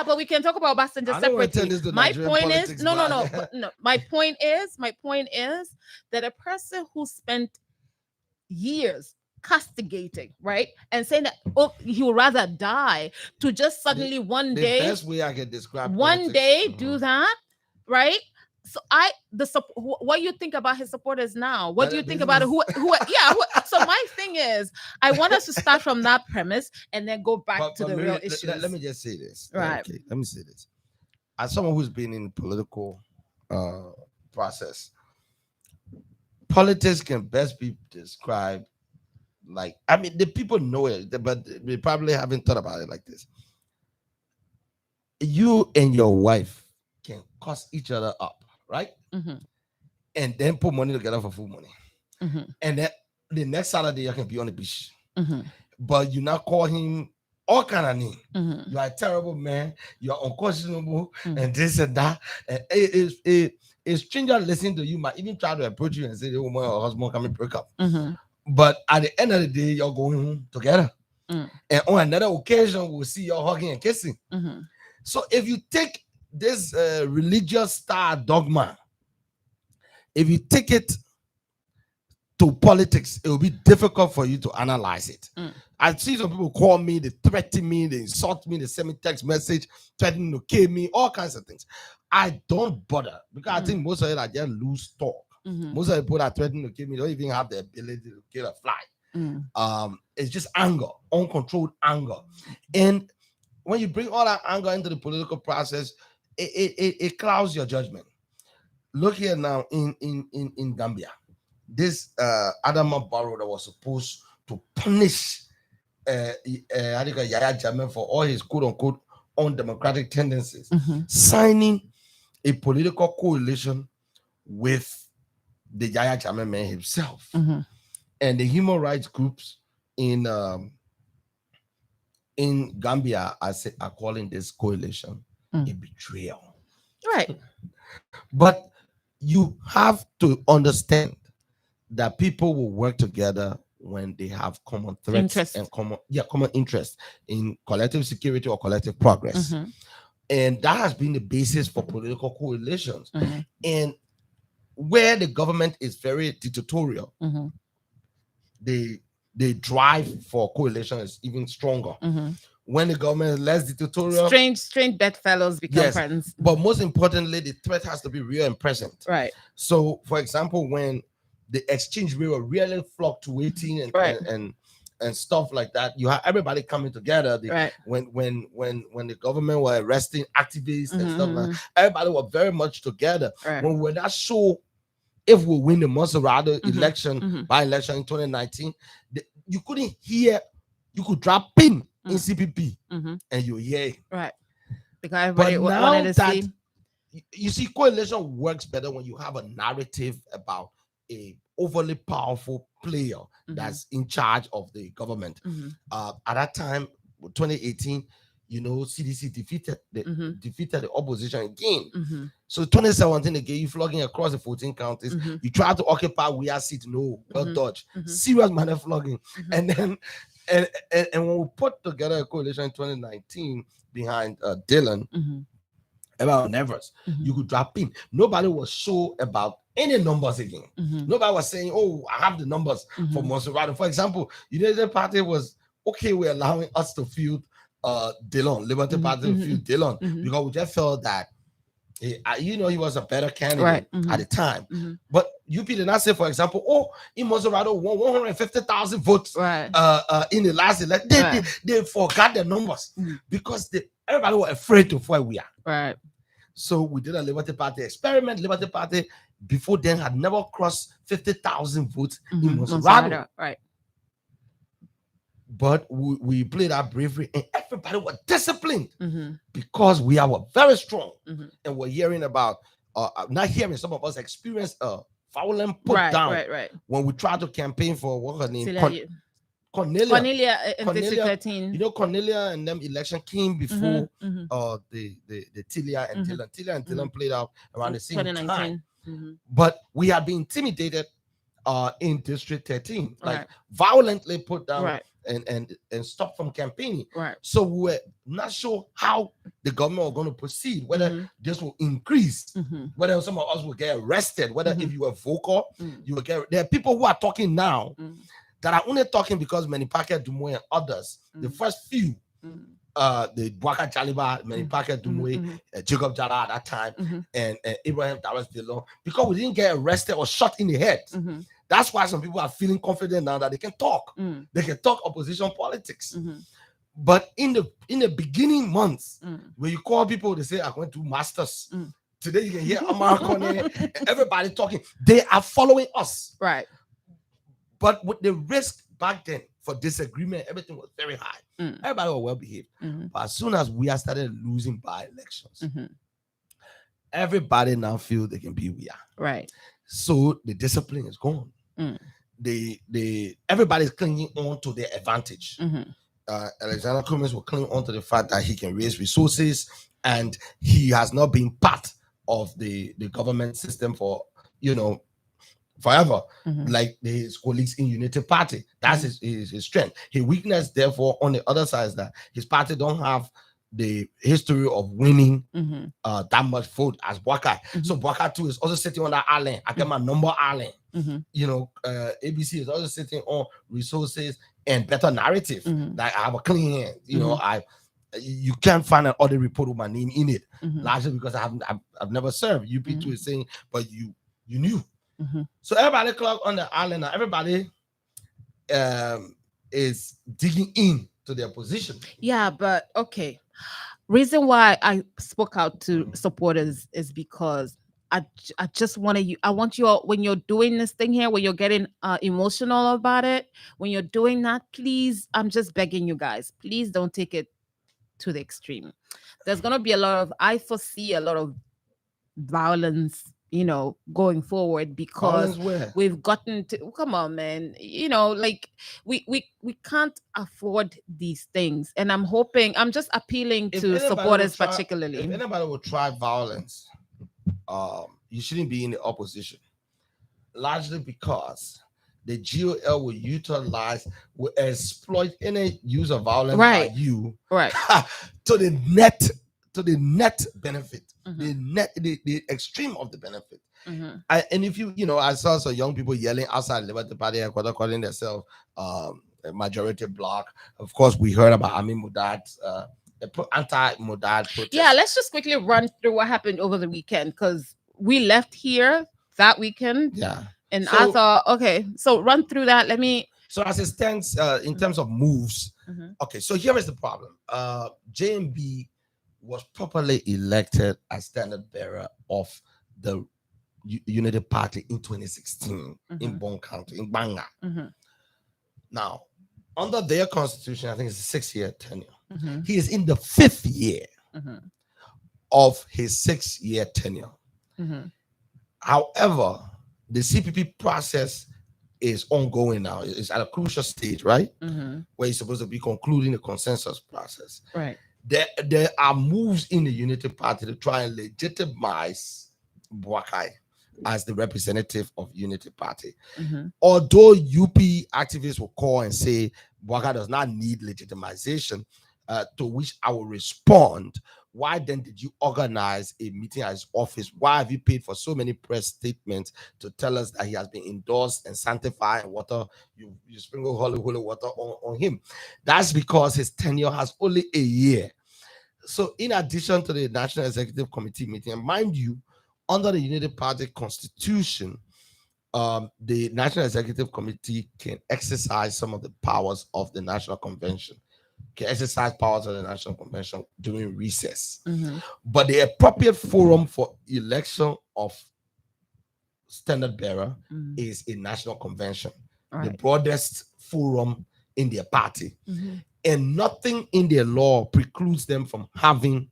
but we can talk about Obasanjo separately. My point is no. My point is that a person who spent years castigating, right, and saying that he would rather die to just suddenly one day, the best way I can describe one day do that, right? So what you think about his supporters now? What do you think about it? So my thing is, I want us to start from that premise and then go back to the real issues. Let me just say this. Right. Okay, let me say this. As someone who's been in political process, politics can best be described like, I mean, the people know it, but they probably haven't thought about it like this. You and your wife can cuss each other up, right? And then put money together for food money. And then the next Saturday you can be on the beach. But you not call him all kind of name. You are a terrible man, you are unconscionable, and this and that. And a stranger listening to you might even try to approach you and say, "The woman or husband come and break up." But at the end of the day, you're going home together. And on another occasion, we'll see you hugging and kissing. So if you take this religious star dogma, if you take it to politics, it will be difficult for you to analyze it. I see some people call me, they threaten me, they insult me, they send me text message, threatening to kill me, all kinds of things. I don't bother because I think most of it are just loose talk. Most of the people that threaten to kill me don't even have the ability to kill a fly. It's just anger, uncontrolled anger. And when you bring all that anger into the political process, it clouds your judgment. Look here now in Gambia. This Adama Barrow that was supposed to punish Yaya Jammeh for all his quote-unquote undemocratic tendencies, signing a political coalition with the Yaya Jammeh man himself. And the human rights groups in Gambia are calling this coalition a betrayal. Right. But you have to understand that people will work together when they have common threats and common interest in collective security or collective progress. And that has been the basis for political coalitions. And where the government is very dictatorial, the drive for coalition is even stronger. When the government is less dictatorial, strange bedfellows become friends. But most importantly, the threat has to be real and present. Right. So, for example, when the exchange rate were really fluctuating and stuff like that, you have everybody coming together. When the government were arresting activists and stuff like that, everybody was very much together. When we're not sure if we win the Maserati election by election in 2019, you couldn't hear. You could drop pin in CPP and you hear it. Right. Because everybody wanted to see. You see, coalition works better when you have a narrative about a overly powerful player that's in charge of the government. At that time, 2018, CDC defeated the opposition again. So 2017 again, you flogging across the 14 counties. You try to occupy where seat, no, well dodge. Serious manner flogging. And then and when we put together a coalition in 2019 behind Dylan, about nervous, you could drop in. Nobody was sure about any numbers again. Nobody was saying, "Oh, I have the numbers for Monserrado." For example, the party was okay. We're allowing us to field Dillon, Liberty Party to field Dillon, because we just felt that he was a better candidate at the time. But UP did not say, for example, in Monserrado won 150,000 votes in the last election. They forgot the numbers because everybody was afraid to fight we are. Right. So we did a Liberty Party experiment. Liberty Party before then had never crossed 50,000 votes in Monserrado. Right. But we played our bravery and everybody was disciplined because we are very strong. And we're hearing about, not hearing, some of us experienced a violent put down when we tried to campaign for what her name? Cornelia in 2013. Cornelia and them election came before the Tilia and Dylan. Tilia and Dylan played out around the same time. But we had been intimidated in District 13, violently put down and stopped from campaigning. So we were not sure how the government was going to proceed, whether this will increase, whether some of us will get arrested, whether if you were vocal, you will get. There are people who are talking now that are only talking because Manipake Dumwe and others, the first few, the Bwaka Jaliba, Manipake Dumwe, Jacob Jara at that time, and Abraham Dawes Dillon, because we didn't get arrested or shot in the head. That's why some people are feeling confident now that they can talk. They can talk opposition politics. But in the beginning months, when you call people, they say, I went to masters. Today you can hear Amar Kone, everybody talking. They are following us. Right. But with the risk back then for disagreement, everything was very high. Everybody was well behaved. But as soon as we are started losing by elections, everybody now feel they can be we are. Right. So the discipline is gone. Everybody's clinging on to their advantage. Alexander Cummings will cling on to the fact that he can raise resources and he has not been part of the government system for forever, like his colleagues in Unity Party. That's his strength. His weakness, therefore, on the other side is that his party don't have the history of winning that much vote as Bwaka. So Bwaka too is also sitting on that island. I get my number island. ABC is also sitting on resources and better narrative. Like I have a clean hand. You can't find an audit report with my name in it, largely because I've never served. UP2 is saying, but you knew. So everybody clock on the island now. Everybody is digging in to their position. Yeah, but okay. Reason why I spoke out to supporters is because I just want I want you all, when you're doing this thing here, when you're getting emotional about it, when you're doing that, please, I'm just begging you guys, please don't take it to the extreme. There's going to be I foresee a lot of violence, going forward, because we've gotten to, come on, man, like we can't afford these things. And I'm just appealing to supporters particularly. If anybody will try violence, you shouldn't be in the opposition, largely because the GOL will exploit any use of violence by you to the net to the net benefit, the extreme of the benefit. And if I saw some young people yelling outside Liberty Party headquarters, calling themselves a majority bloc. Of course, we heard about Amin Mudad's anti-Mudad protest. Yeah, let's just quickly run through what happened over the weekend, because we left here that weekend. Yeah. And I thought, okay, so run through that. So as it stands, in terms of moves, okay, so here is the problem. JMB was properly elected as standard bearer of the Unity Party in 2016 in Bon County, in Banga. Now, under their constitution, I think it's a 6-year tenure. He is in the 5th year of his 6-year tenure. However, the CPP process is ongoing now. It's at a crucial stage, right? Where he's supposed to be concluding the consensus process. Right. There are moves in the Unity Party to try and legitimize Boakai as the representative of Unity Party. Although UP activists will call and say Boakai does not need legitimization, to which I will respond, why then did you organize a meeting at his office? Why have you paid for so many press statements to tell us that he has been endorsed and sanctified and water? You sprinkle holy water on him. That's because his tenure has only a year. So in addition to the National Executive Committee meeting, and mind you, under the Unity Party constitution, the National Executive Committee can exercise some of the powers of the National Convention. Can exercise powers of the National Convention during recess. But the appropriate forum for election of standard bearer is a National Convention, the broadest forum in their party. And nothing in their law precludes them from having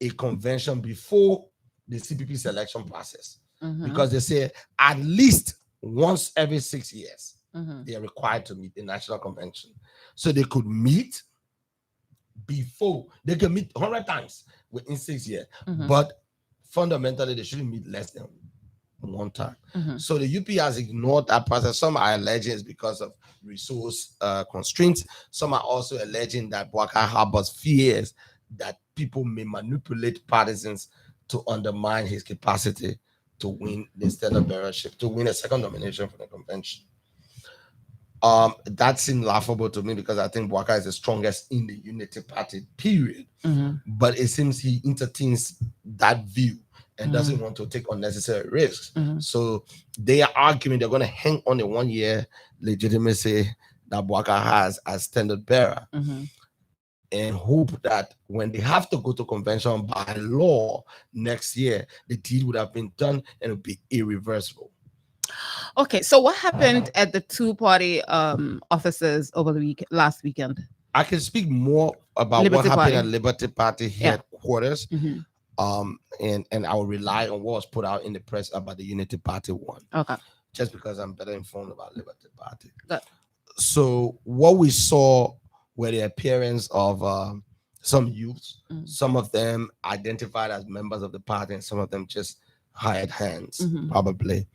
a convention before the CPP selection process. Because they say at least once every 6 years, they are required to meet the National Convention. So they could meet before, they can meet 100 times within 6 years, but fundamentally they shouldn't meet less than one time. So the UP has ignored that process. Some are alleging it's because of resource constraints. Some are also alleging that Boakai harbors fears that people may manipulate partisans to undermine his capacity to win the standard bearership, to win a second nomination for the convention. That seemed laughable to me because I think Boakai is the strongest in the Unity Party, period. But it seems he entertains that view and doesn't want to take unnecessary risks. So they are arguing they're going to hang on the 1 year legitimacy that Boakai has as standard bearer and hope that when they have to go to convention by law next year, the deal would have been done and it would be irreversible. Okay, so what happened at the two-party offices over the last weekend? I can speak more about Liberty what happened Party. at Liberty Party headquarters, and I will rely on what was put out in the press about the Unity Party one. Okay, just because I'm better informed about Liberty Party. Good. So what we saw were the appearance of some youths, some of them identified as members of the party, and some of them just hired hands, probably.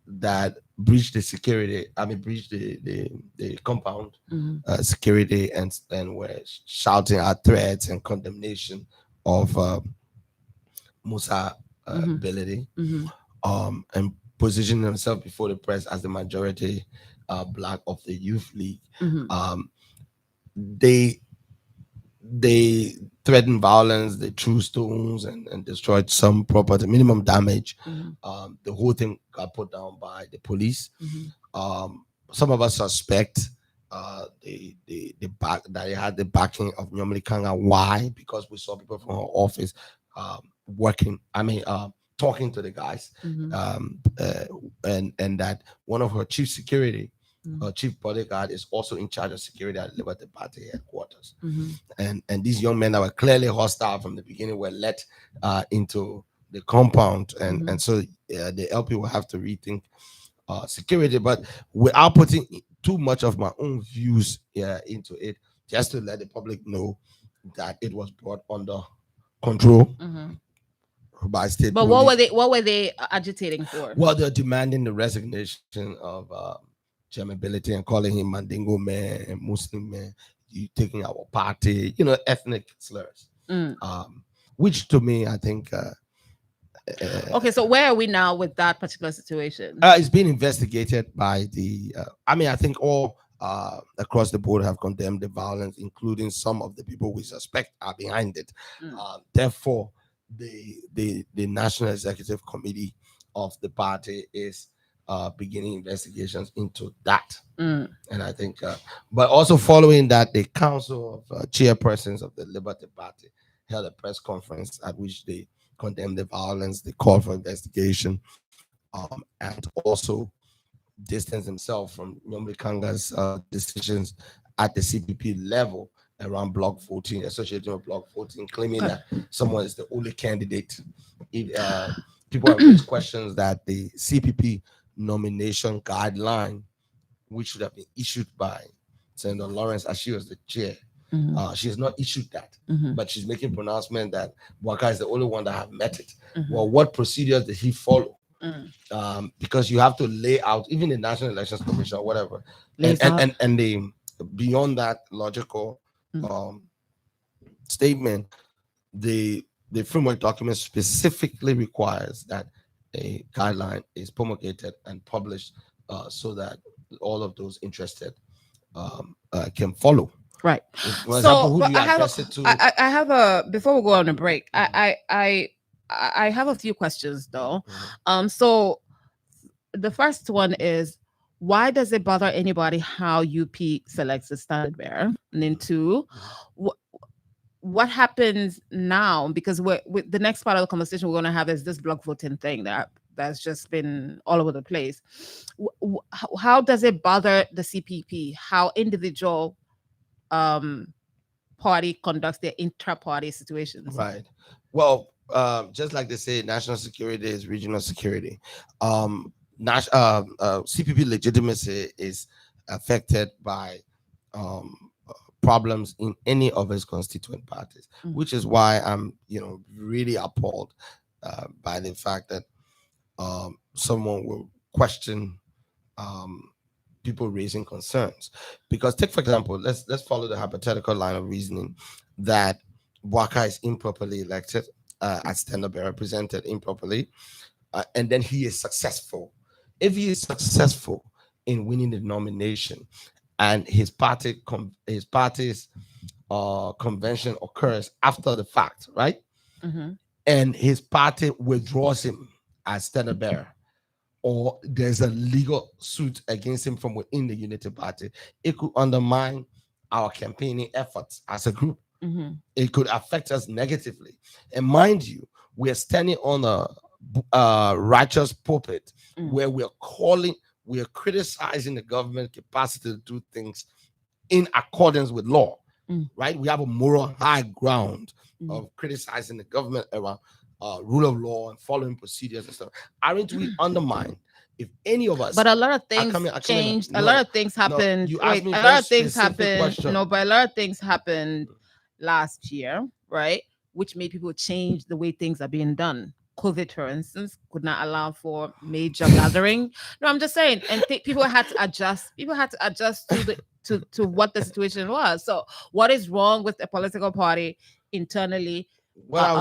That breached the security. Breached the compound security and were shouting out threats and condemnation of Musa ability, and positioning themselves before the press as the majority black of the youth league. They threatened violence, they threw stones and destroyed some property, minimum damage. The whole thing got put down by the police. Some of us suspect that they had the backing of Nyomli Kanga. Why? Because we saw people from her office talking to the guys, and that one of her chief security, her chief bodyguard, is also in charge of security at Liberty Party headquarters. And these young men that were clearly hostile from the beginning were let into the compound, and so the LP will have to rethink security, but without putting too much of my own views into it, just to let the public know that it was brought under control by state but police. what were they agitating for? Well, they're demanding the resignation of Ability and calling him Mandingo man and Muslim man. You taking our party, ethnic slurs. which to me, I think. Okay, so where are we now with that particular situation? It's been investigated by the. I think all across the board have condemned the violence, including some of the people we suspect are behind it. Therefore, the National Executive Committee of the party is beginning investigations into that. And I think, but also following that, the Council of Chairpersons of the Liberty Party held a press conference at which they condemned the violence, they called for investigation, and also distance himself from Yomri Kanga's decisions at the CPP level around block 14, associated with block 14, claiming that someone is the only candidate. People have raised questions that the CPP nomination guideline, which should have been issued by Senator Lawrence as she was the chair, she has not issued that, but she's making pronouncement that Waka is the only one that have met it. Well, what procedures did he follow? Because you have to lay out, even the National Elections Commission or whatever, and the beyond that logical statement, the framework document specifically requires that a guideline is promulgated and published so that all of those interested can follow. Right. For example, who do you address it to? I have a, before we go on a break, I have a few questions though. So the first one is, why does it bother anybody how UP selects a standard bearer? And then two, what happens now? Because with the next part of the conversation we're going to have is this block voting thing that's just been all over the place. How does it bother the CPP how individual party conducts their intra-party situations? Right. Well, just like they say, national security is regional security. CPP legitimacy is affected by problems in any of its constituent parties, which is why I'm, really appalled by the fact that someone will question people raising concerns. Because take, for example, let's follow the hypothetical line of reasoning that Waka is improperly elected as standard bearer, represented improperly, and then he is successful. If he is successful in winning the nomination, and his party's convention occurs after the fact, right? And his party withdraws him as standard bearer, or there's a legal suit against him from within the Unity Party, it could undermine our campaigning efforts as a group. It could affect us negatively. And mind you, we are standing on a righteous pulpit where we are criticizing the government capacity to do things in accordance with law, right? We have a moral high ground of criticizing the government around rule of law and following procedures and stuff. Aren't we undermined if any of us? But a lot of things changed. A lot of things happened. A lot of things happened. But a lot of things happened last year, right? Which made people change the way things are being done. COVID, for instance, could not allow for major gathering. No, I'm just saying, and people had to adjust. People had to adjust to what the situation was. So, what is wrong with a political party internally? What I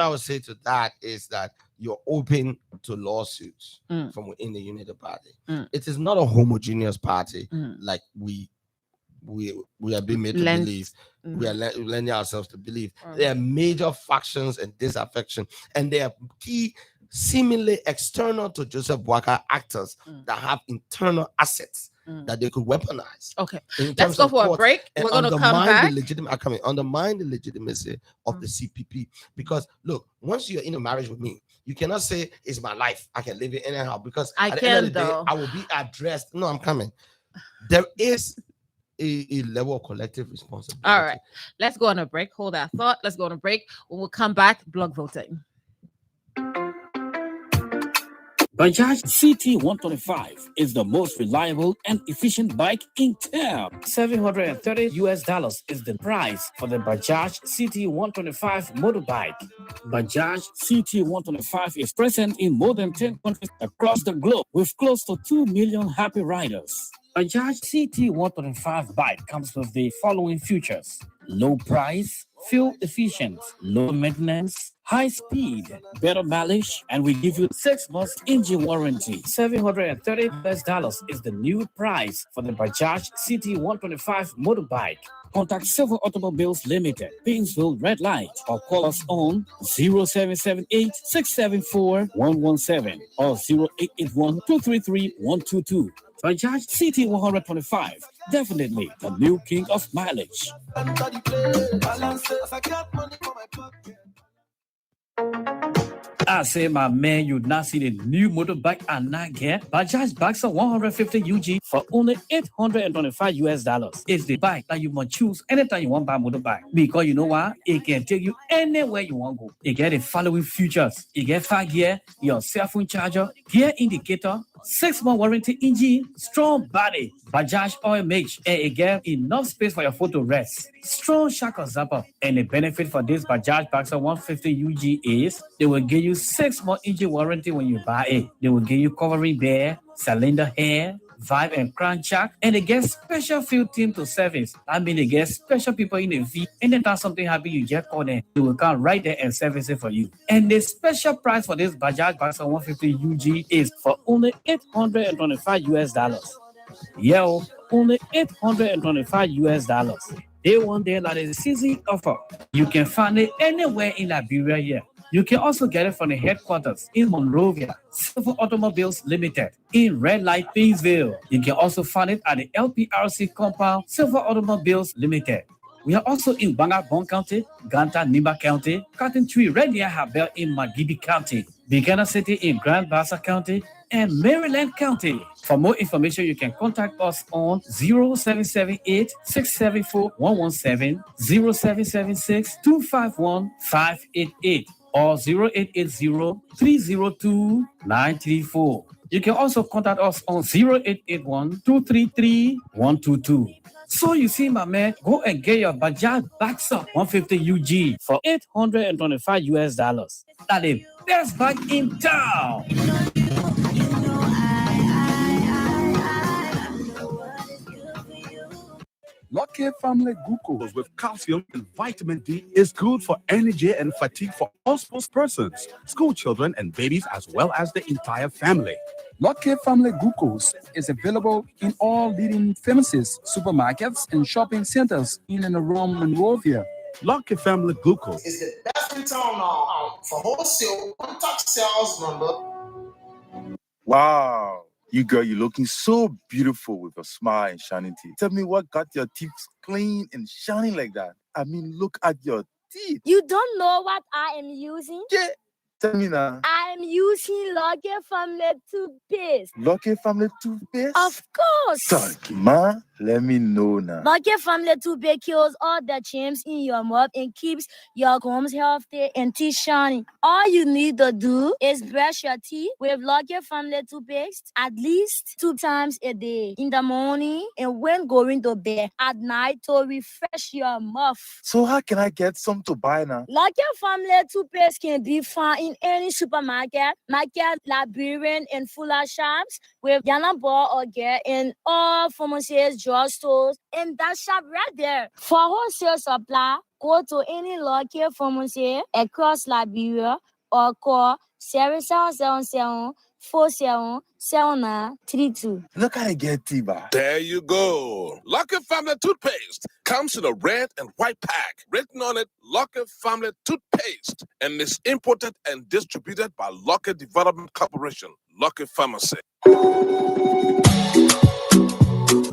would say to that is that you're open to lawsuits from within the Unity Party. It is not a homogeneous party like we are being made to believe. We are lending ourselves to believe. There are major factions and disaffection, and there are key, seemingly external to Joseph Boakai actors that have internal assets that they could weaponize. Okay, let's go for a break. We're going to come back. Undermine the legitimacy of the CPP. Because look, once you're in a marriage with me, you cannot say it's my life, I can live it anyhow, because at the end of the day, I will be addressed. No, I'm coming. There is a level of collective responsibility. All right, let's go on a break. Hold that thought. Let's go on a break. When we come back, block voting. Bajaj CT125 is the most reliable and efficient bike in town. $730 is the price for the Bajaj CT125 motorbike. Bajaj CT125 is present in more than 10 countries across the globe with close to 2 million happy riders. Bajaj CT125 bike comes with the following features: low price, fuel efficient, low maintenance, high speed, better mileage, and we give you 6 months engine warranty. $730 is the new price for the Bajaj CT 125 motorbike. Contact Silver Automobiles Limited, Painesville Red Light, or call us on 0778 674 117 or 0881 233 122. Bajaj CT 125, definitely the new king of mileage. I say, my man, you not see the new motorbike I not get. Bajaj Boxer 150 UG for only $825. It's the bike that you must choose anytime you want to buy a motorbike. Because you know why? It can take you anywhere you want to go. It get the following features. It get 5 gear, your cell phone charger, gear indicator, 6-month warranty engine, strong body, Bajaj oil mix, and it get enough space for your photo rest. Strong shock absorber. And the benefit for this Bajaj Boxer 150 UG is they will give you 6-month engine warranty when you buy it. They will give you covering bear, cylinder hair, vibe and crank jack, and they get special field team to service. I mean, they get special people in the field. Anytime something happens, you just call them. They will come right there and service it for you. And the special price for this Bajaj Boxer 150 UG is for only $825. Yo, only $825. They want there like a season offer. You can find it anywhere in Liberia here. You can also get it from the headquarters in Monrovia, Silver Automobiles Limited, in Red Light, Painesville. You can also find it at the LPRC compound, Silver Automobiles Limited. We are also in Bangabon County, Ganta, Nimba County, Cotton Tree, Red Deer Habel in Magibi County, Buchanan City in Grand Bassa County, and Maryland County. For more information, you can contact us on 0778 674 117, 0776 251 588. or 0880-302-934. You can also contact us on 0881-233-122. So you see, my man, go and get your Bajaj Boxer 150 UG for $825. That's the best bike in town. Lucky Family Glucose with calcium and vitamin D is good for energy and fatigue for all sports persons, school children, and babies, as well as the entire family. Lucky Family Glucose is available in all leading pharmacies, supermarkets, and shopping centers in and around Monrovia. Lucky Family Glucose is the best in town now. For wholesale, contact sales number. Wow. You girl, you're looking so beautiful with your smile and shining teeth. Tell me what got your teeth clean and shining like that. I mean, look at your teeth. You don't know what I am using? Yeah. Tell me now. I am using Lucky Family toothpaste. Lucky Family toothpaste? Of course. Sorry, ma. Let me know now. Lucky Family toothpaste kills all the germs in your mouth and keeps your gums healthy and teeth shining. All you need to do is brush your teeth with Lucky Family toothpaste at least 2 times a day, in the morning and when going to bed at night, to refresh your mouth. So how can I get some to buy now? Lucky Family toothpaste can be found in any supermarket, market, librarian, and fuller shops with Yana Ball or Get in all pharmacies, drugstores, and that shop right there. For wholesale supply, go to any Lucky pharmacy across Liberia or call 7777 477932. Look how I get Tiba. There you go. Lucky Family Toothpaste comes in a red and white pack. Written on it, Lucky Family Toothpaste. And is imported and distributed by Lucky Development Corporation, Lucky Pharmacy.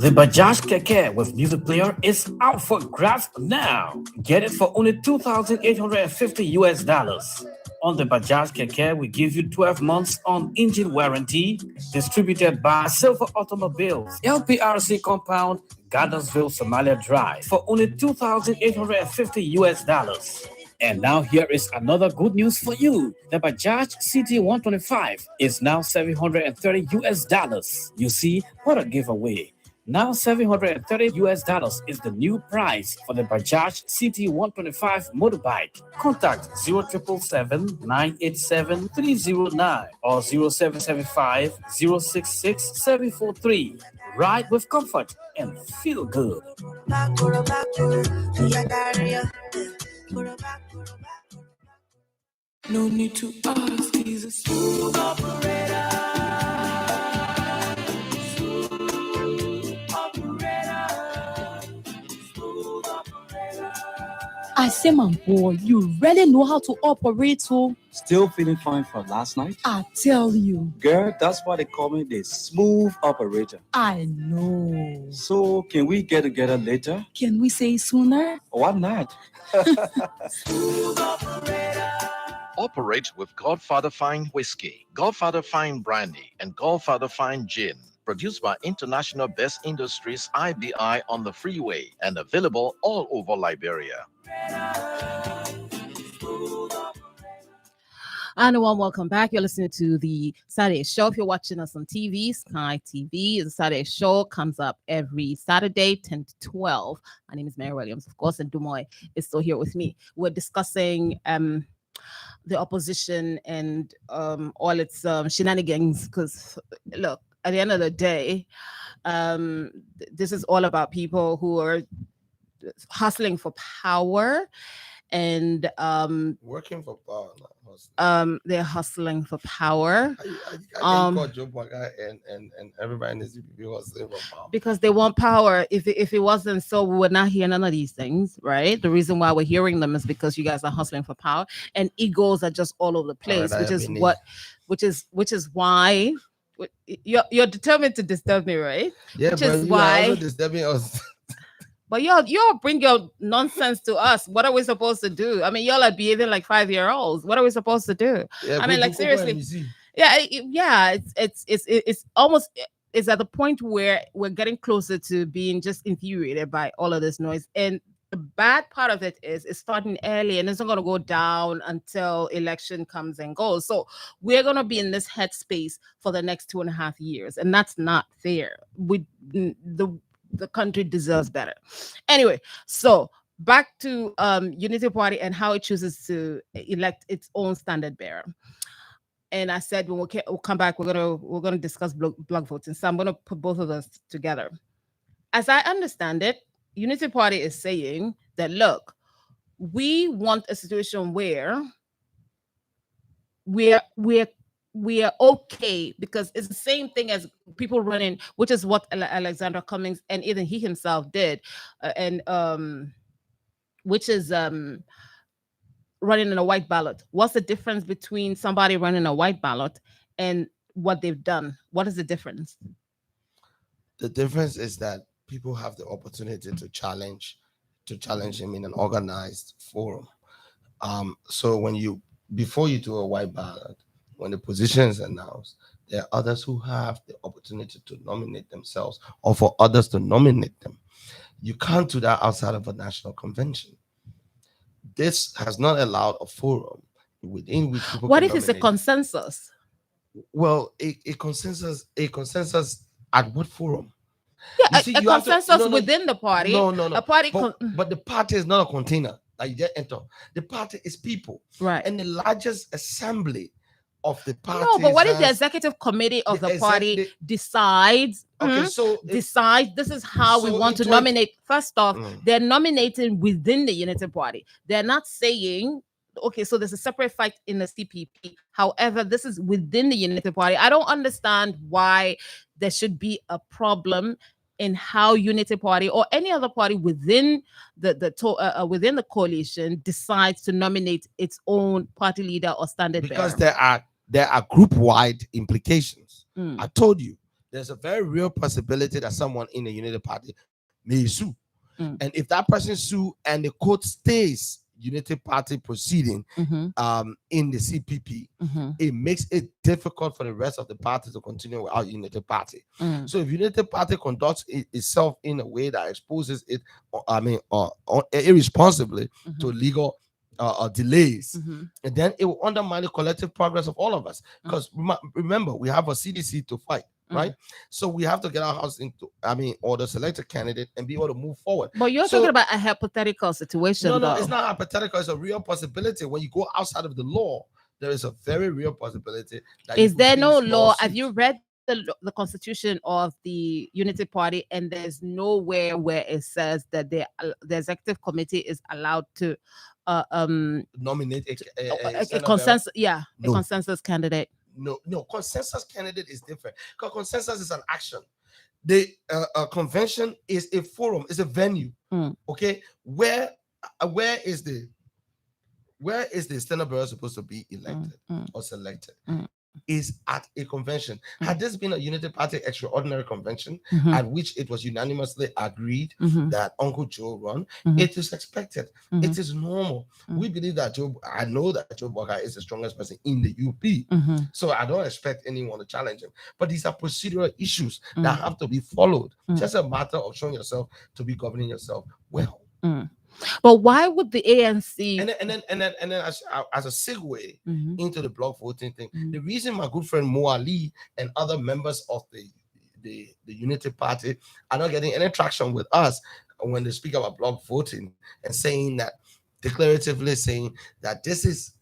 The Bajaj Keke with music player is out for grabs now. Get it for only $2,850. On the Bajaj Keke, we give you 12 months on engine warranty, distributed by Silver Automobiles, LPRC compound, Gardensville, Somalia Drive, for only $2,850. And now here is another good news for you. The Bajaj CT 125 is now $730. You see, what a giveaway. Now $730 is the new price for the Bajaj CT 125 motorbike. Contact 0777-987-309 or 0775-066-743. Ride with comfort and feel good. No need to ask, he's a smooth operator. Smooth operator. Smooth operator. I say, my boy, you really know how to operate, so. Still feeling fine from last night? I tell you. Girl, that's why they call me the smooth operator. I know. So, can we get together later? Can we say sooner? Why not? Smooth operator. Operate with Godfather Fine Whiskey, Godfather Fine Brandy, and Godfather Fine Gin. Produced by International Best Industries IBI on the freeway and available all over Liberia. And welcome back. You're listening to the Saturday Show. If you're watching us on TV, Sky TV, the Saturday Show comes up every Saturday, 10 to 12. My name is Mary Williams, of course, and Dumoy is still here with me. We're discussing the opposition and all its shenanigans, because, look, at the end of the day, this is all about people who are hustling for power and working for power. They're hustling for power. And everybody in the CPP hustling for power because they want power. If it wasn't so, we would not hear none of these things, right? The reason why we're hearing them is because you guys are hustling for power, and egos are just all over the place, which is why you're determined to disturb me, right? Yeah, which but is you why are also disturbing us. But y'all bring your nonsense to us. What are we supposed to do? I mean, y'all are behaving like 5-year-olds. What are we supposed to do? Yeah, I mean, like, seriously. Yeah. It's almost, it's at the point where we're getting closer to being just infuriated by all of this noise. And the bad part of it is it's starting early and it's not going to go down until election comes and goes. So we're going to be in this headspace for the next 2.5 years, and that's not fair. The country deserves better. Anyway, so back to Unity Party and how it chooses to elect its own standard bearer. And I said when we'll come back, we're gonna discuss block voting. So I'm gonna put both of those together. As I understand it, Unity Party is saying that, look, we want a situation where we are okay, because it's the same thing as people running, which is what Alexander Cummings and even he himself did, which is running in a white ballot. What's the difference between somebody running a white ballot and what they've done? What is the difference? The difference is that people have the opportunity to challenge him in an organized forum. So before you do a white ballot, when the position is announced, there are others who have the opportunity to nominate themselves or for others to nominate them. You can't do that outside of a national convention. This has not allowed a forum within which people. What if it's a consensus? Well, a consensus at what forum? Yeah, a consensus within the party. No. A party, but the party is not a container that you just enter. The party is people, right? And the largest assembly of the party. No, but what if the executive committee of the party decides? Okay, decides this is how we want to nominate. First off, they're nominating within the Unity Party. They're not saying, okay, so there's a separate fight in the CPP. However, this is within the Unity Party. I don't understand why there should be a problem in how Unity Party or any other party within within the coalition decides to nominate its own party leader or standard bearer. Because there are group-wide implications. I told you, there's a very real possibility that someone in the Unity Party may sue. And if that person sue and the court stays Unity Party proceeding in the CPP, it makes it difficult for the rest of the party to continue without Unity Party. So if Unity Party conducts itself in a way that exposes it, irresponsibly to legal delays, and then it will undermine the collective progress of all of us. Because remember, we have a CDC to fight, right? So we have to get our house or the selected candidate and be able to move forward. But you're talking about a hypothetical situation. No, it's not hypothetical. It's a real possibility. When you go outside of the law, there is a very real possibility. Is there no law? Have you read the constitution of the Unity Party? And there's nowhere where it says that the executive committee is allowed to nominate a consensus, a consensus candidate. No, consensus candidate is different because consensus is an action. The convention is a forum, is a venue. Okay, where is the Senate Bureau supposed to be elected or selected? Is at a convention. Had this been a Unity Party extraordinary convention at which it was unanimously agreed that Uncle Joe run, it is expected. It is normal. We believe that I know that Joe Baka is the strongest person in the UP. So I don't expect anyone to challenge him. But these are procedural issues that have to be followed. Just a matter of showing yourself to be governing yourself well. But why would the ANC and then as a segue into the block voting thing, the reason my good friend Mo Ali and other members of the Unity Party are not getting any traction with us when they speak about block voting and saying that declaratively saying that this is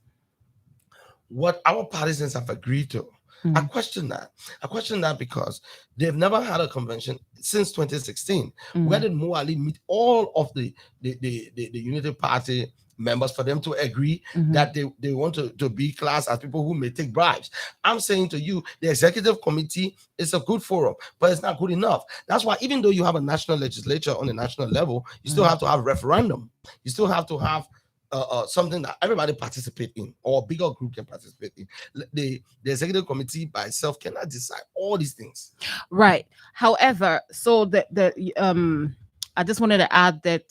what our partisans have agreed to. I question that. I question that because they've never had a convention since 2016. Where did Mo Ali meet all of the Unity Party members for them to agree that they want to be classed as people who may take bribes? I'm saying to you, the executive committee is a good forum, but it's not good enough. That's why even though you have a national legislature on the national level, you still have to have referendum. You still have to have something that everybody participate in, or a bigger group can participate in. The executive committee by itself cannot decide all these things. Right. However, so I just wanted to add that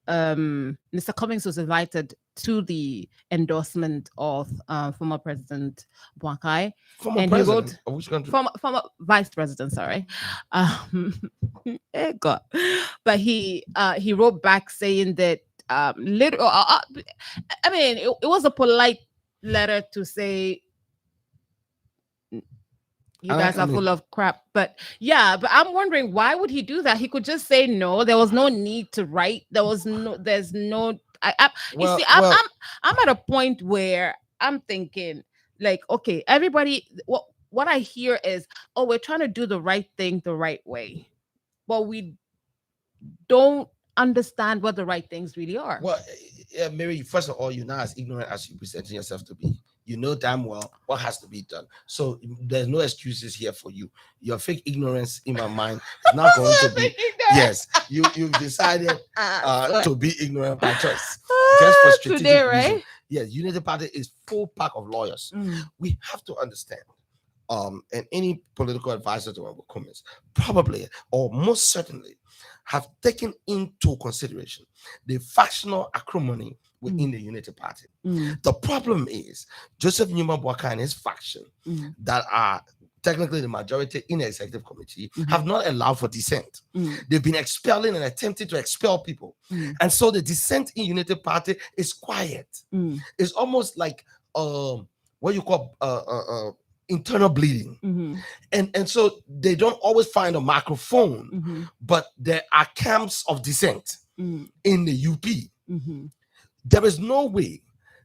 Mr. Cummings was invited to the endorsement of former President Boakai. Former president of which country? Former vice president, sorry. God. But he wrote back saying that I mean, it was a polite letter to say you guys are full of crap, but I'm wondering, why would he do that? He could just say no. There was no need to write. I'm at a point where I'm thinking, like, okay, everybody, what I hear is, oh, we're trying to do the right thing the right way, but we don't understand what the right things really are. Well, Mary, first of all, you're not as ignorant as you presenting yourself to be. You know damn well what has to be done. So there's no excuses here for you. Your fake ignorance, in my mind, is not going to be. Yes, you've decided to be ignorant by choice, just for strategic today, right? reason. Yes, Unity Party is full pack of lawyers. We have to understand. And any political advisor to our comments probably or most certainly have taken into consideration the factional acrimony within the Unity Party. The problem is Joseph Newman Boakai and his faction that are technically the majority in the executive committee have not allowed for dissent. They've been expelling and attempting to expel people. And so the dissent in Unity Party is quiet. It's almost like what you call internal bleeding. And so they don't always find a microphone, but there are camps of dissent in the UP. There is no way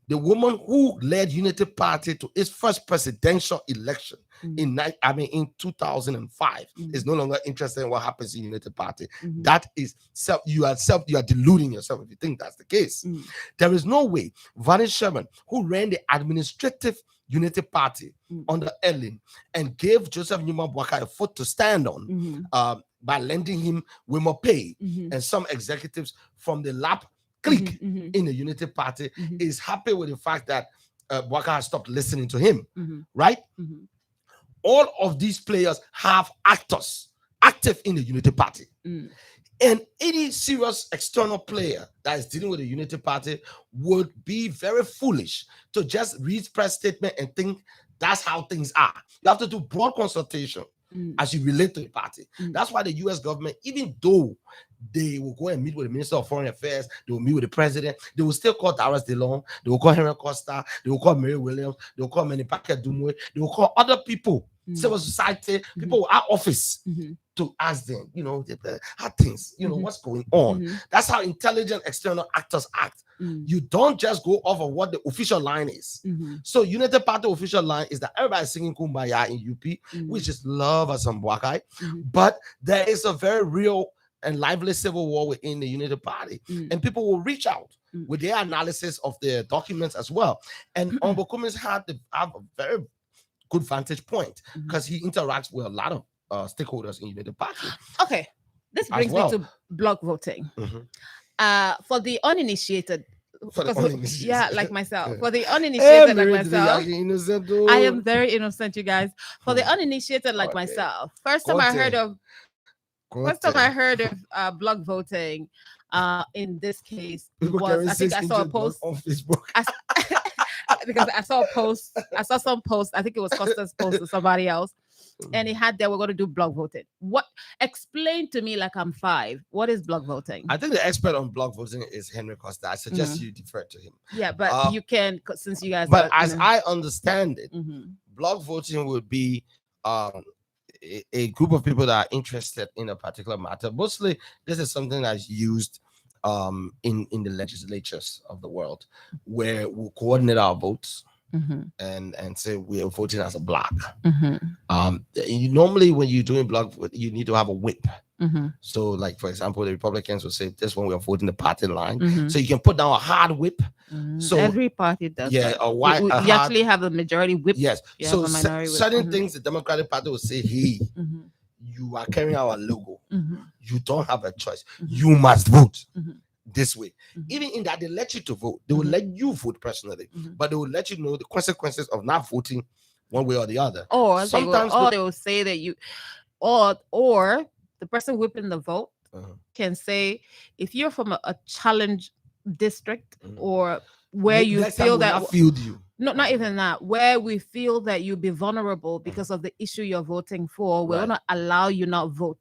the woman who led Unity Party to its first presidential election in 2005 is no longer interested in what happens in Unity Party. That is you are deluding yourself if you think that's the case. There is no way Vani Sherman, who ran the administrative Unity Party under Ellen and gave Joseph Newman Boakai a foot to stand on by lending him more pay, and some executives from the lap clique in the Unity Party is happy with the fact that Boakai has stopped listening to him, right? All of these players have actors active in the Unity Party. And any serious external player that is dealing with the Unity Party would be very foolish to just read press statement and think that's how things are. You have to do broad consultation as you relate to the party. That's why the U.S. government, even though they will go and meet with the Minister of Foreign Affairs, they will meet with the President, they will still call Darius DeLong, they will call Henry Costa, they will call Mary Williams, they will call Manny Paquette Dumwe, they will call other people, civil society, people at office, to ask them, how things, what's going on. That's how intelligent external actors act. You don't just go off of what the official line is. So Unity Party official line is that everybody's singing Kumbaya in UP, which is love as some Boakai. But there is a very real and lively civil war within the Unity Party, and people will reach out with their analysis of their documents as well. And Honorable Cummins have a very good vantage point because he interacts with a lot of stakeholders in Unity Party. Okay, this brings me to block voting. For the uninitiated. Yeah, like myself. For the uninitiated, like myself, I am very innocent, you guys. For the uninitiated, like myself, first time I heard of block voting, in this case, was I think I saw a post on Facebook. Because I saw some post. I think it was Costa's post or somebody else, and it had that we're going to do block voting. What? Explain to me, like I'm 5. What is block voting? I think the expert on block voting is Henry Costa. I suggest you defer to him. Yeah, but you can, since you guys. But as I understand it, block voting would be a group of people that are interested in a particular matter. Mostly, this is something that's used in the legislatures of the world, where we'll coordinate our votes and say we are voting as a block. Normally when you're doing block, you need to have a whip. So, like for example, the Republicans will say this one we are voting the party line, so you can put down a hard whip. So every party does. Yeah, that. You actually have a majority whip. Yes. You So certain whip. things the Democratic Party will say, hey, you are carrying our logo. You don't have a choice. You must vote this way. Even in that they let you to vote, they will let you vote personally, but they will let you know the consequences of not voting one way or the other. Or sometimes they will say that you, or the person whipping the vote can say, if you're from a challenge district or where you feel that no, not even that, where we feel that you'll be vulnerable because of the issue you're voting for, we're gonna allow you not vote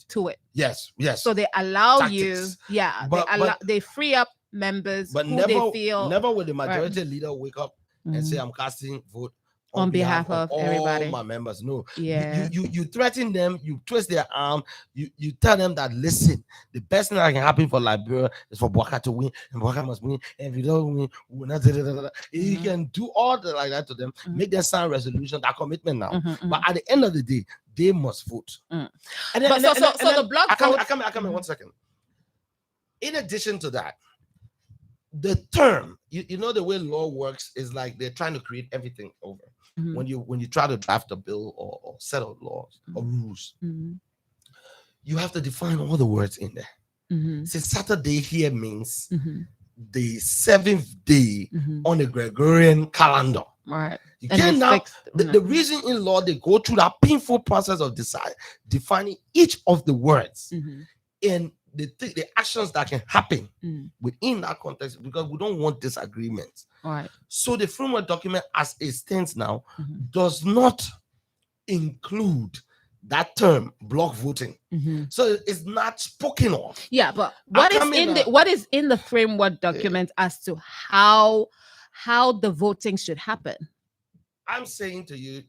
to it. Yes. So they allow Tactics. you, they free up members, but who never they feel never will the majority leader wake up and say, I'm casting vote on behalf of all everybody. my members. No, Yeah. You threaten them, you twist their arm, you tell them that, listen, the best thing that can happen for Liberia is for Boaka to win, and Boaka must win, and if you don't win, we will not. You can do all the like that to them, make them sign resolution, that commitment now. But at the end of the day, they must vote. So the block I come in 1 second. In addition to that, the term, you know, the way law works is like they're trying to create everything over. When you try to draft a bill or set out laws or rules, you have to define all the words in there. Say Saturday here means the 7th day on the Gregorian calendar. Right. You can now the reason in law they go through that painful process of defining each of the words and the actions that can happen within that context, because we don't want disagreements. All right. So the framework document as it stands now does not include that term block voting. So it's not spoken of. Yeah, but what is in the framework document as to how the voting should happen? I'm saying to you,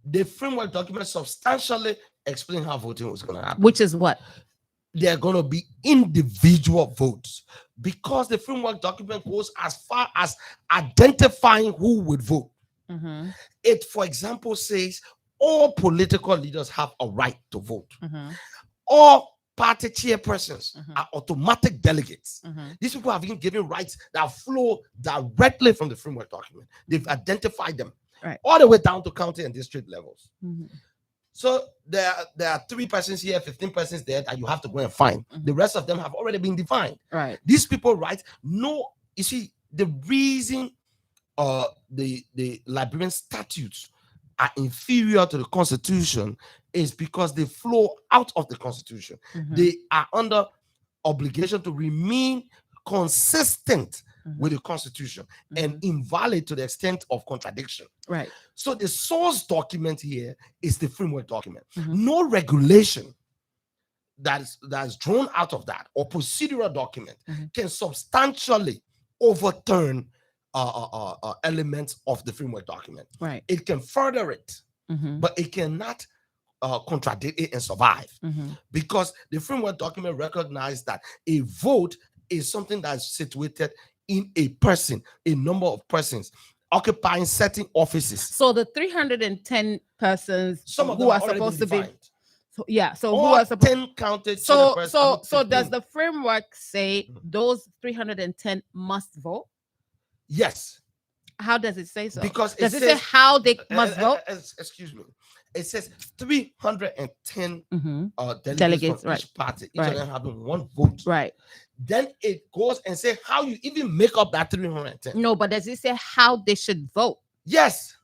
the framework document substantially explain how voting was going to happen. Which is what? They're going to be individual votes, because the framework document goes as far as identifying who would vote. It, for example, says all political leaders have a right to vote. All party chairpersons are automatic delegates. These people have been given rights that flow directly from the framework document. They've identified them all the way down to county and district levels. So there are 3 persons here, 15 persons there that you have to go and find. The rest of them have already been defined. Right. These people, you see, the reason the Liberian statutes are inferior to the Constitution is because they flow out of the Constitution. They are under obligation to remain consistent with the Constitution and invalid to the extent of contradiction. Right. So the source document here is the framework document. No regulation that is drawn out of that or procedural document can substantially overturn elements of the framework document. Right. It can further it, but it cannot contradict it and survive, because the framework document recognizes that a vote is something that's situated in a number of persons occupying certain offices. So the 310 persons some of who them are supposed to be, So yeah, so who All was 10 counted. so chairperson- so so 15. does the framework say those 310 must vote? Yes. How does it say so? Because does it it say says how they must vote? Excuse me. It says 310 delegates from right. each party, each Right. of them having one vote. Right. Then it goes and say how you even make up that 310. No, but does it say how they should vote? Yes.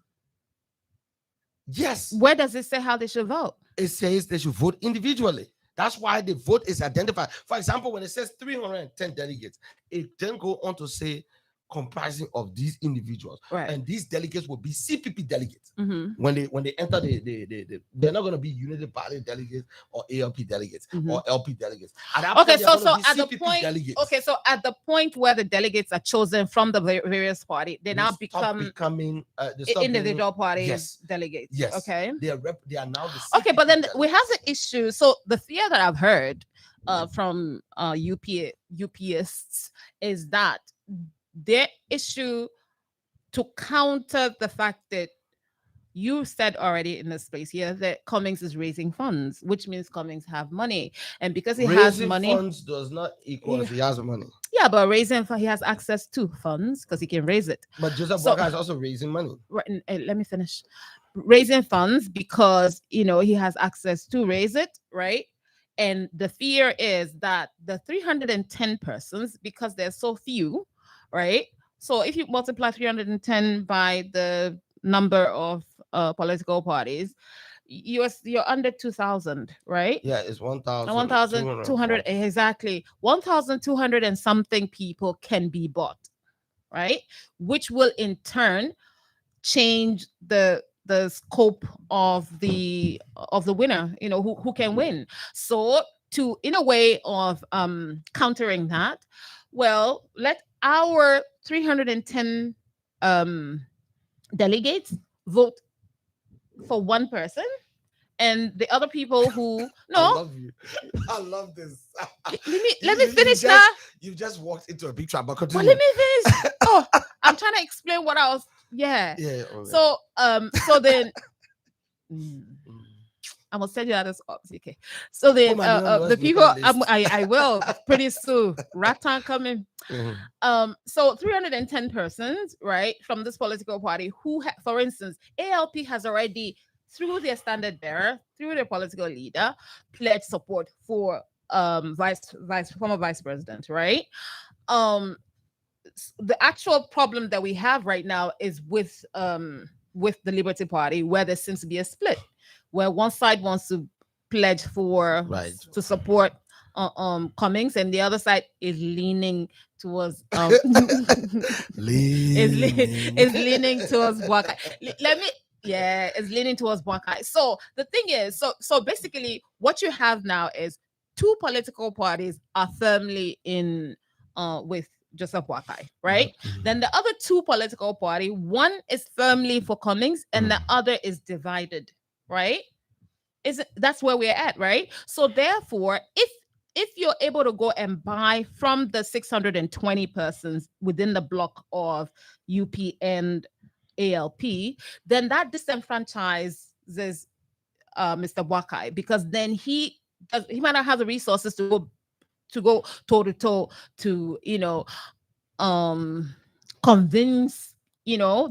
Yes. Where does it say how they should vote? It says they should vote individually. That's why the vote is identified. For example, when it says 310 delegates, it then go on to say comprising of these individuals, Right. and these delegates will be CPP delegates. Mhm. When they enter they're not going to be Unity Party delegates or ALP delegates or LP delegates. At that Okay, point, they're so gonna be at the CPP point, delegates. okay, so at the point where the delegates are chosen from the various party, they now stop become becoming they stop individual being- parties Yes. delegates. Yes. Okay. They are now the Okay, but then CPP we have the issue. So the fear that I've heard from UPists is that their issue to counter the fact that you said already in this space here that Cummings is raising funds, which means Cummings have money, and because he has Raising money, funds does not equal he has money. yeah, but raising he has access to funds because he can raise it. But Joseph So- Walker is also raising money. Right, let me finish. Raising funds because he has access to raise it, right? And the fear is that the 310 persons, because there's so few, right? So if you multiply 310 by the number of political parties, you're under 2,000, right? Yeah, it's 1,000. 1,200 exactly. 1,200 and something people can be bought, right? Which will in turn change the scope of the winner, who can win. So to in a way of countering that, well, let our 310 delegates vote for one person, and the other people who I love you. I love this. let me finish now. You've just walked into a big trap, but Well, continue. let me finish. Oh, I'm trying to explain what I was. Yeah. Yeah. all right. So then I'm gonna send you out this okay. So then Put my name on the West people Bucket list. I will pretty soon. Ratan coming. Mhm. So 310 persons, right, from this political party who, for instance, ALP has already, through their standard bearer, through their political leader, pledged support for former vice president, right? The actual problem that we have right now is with the Liberty Party, where there seems to be a split, where one side wants to pledge for to support Cummings, and the other side is leaning towards is leaning towards Bwakai. It's leaning towards Bwakai. So the thing is, so basically what you have now is two political parties are firmly in with Joseph Bwakai, right? Then the other two political party, one is firmly for Cummings and the other is divided, right? That's where we're at, right? So therefore, if you're able to go and buy from the 620 persons within the block of UP and ALP, then that disenfranchises Mr. Bwakai, because then he might not have the resources to go toe to toe to convince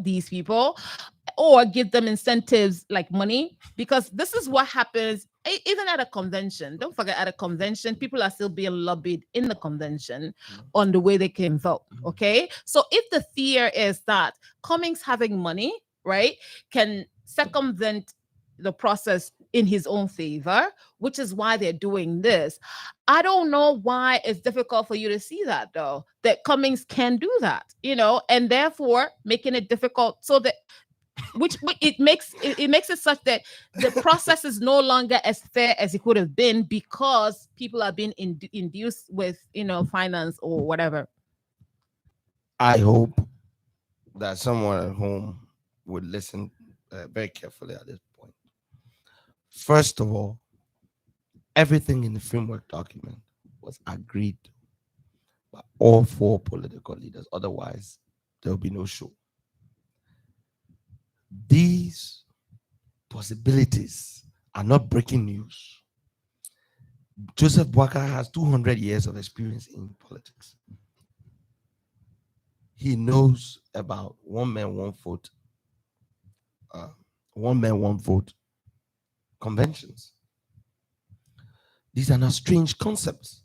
these people or give them incentives like money, because this is what happens even at a convention. Don't forget, at a convention, people are still being lobbied in the convention on the way they can vote. Okay, so if the fear is that Cummings having money, right, can circumvent the process in his own favor, which is why they're doing this. I don't know why it's difficult for you to see that, though, that Cummings can do that, and therefore making it difficult so that which it makes it such that the process is no longer as fair as it could have been, because people are being induced with finance or whatever. I hope that someone at home would listen very carefully at this point. First of all, everything in the framework document was agreed by all four political leaders. Otherwise, there will be no show. These possibilities are not breaking news. Joseph Boakai has 200 years of experience in politics. He knows about one man, one vote, conventions. These are not strange concepts.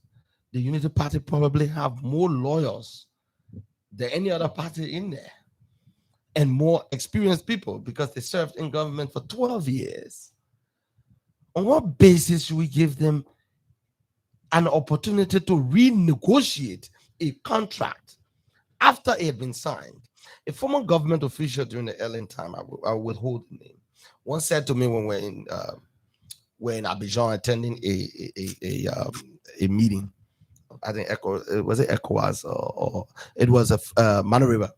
The Unity Party probably have more lawyers than any other party in there and more experienced people because they served in government for 12 years. On what basis should we give them an opportunity to renegotiate a contract after it had been signed? A former government official during the Ellen time, I will withhold the name, once said to me when we're in Abidjan attending a meeting. I think was it ECOWAS or it was a Mano River.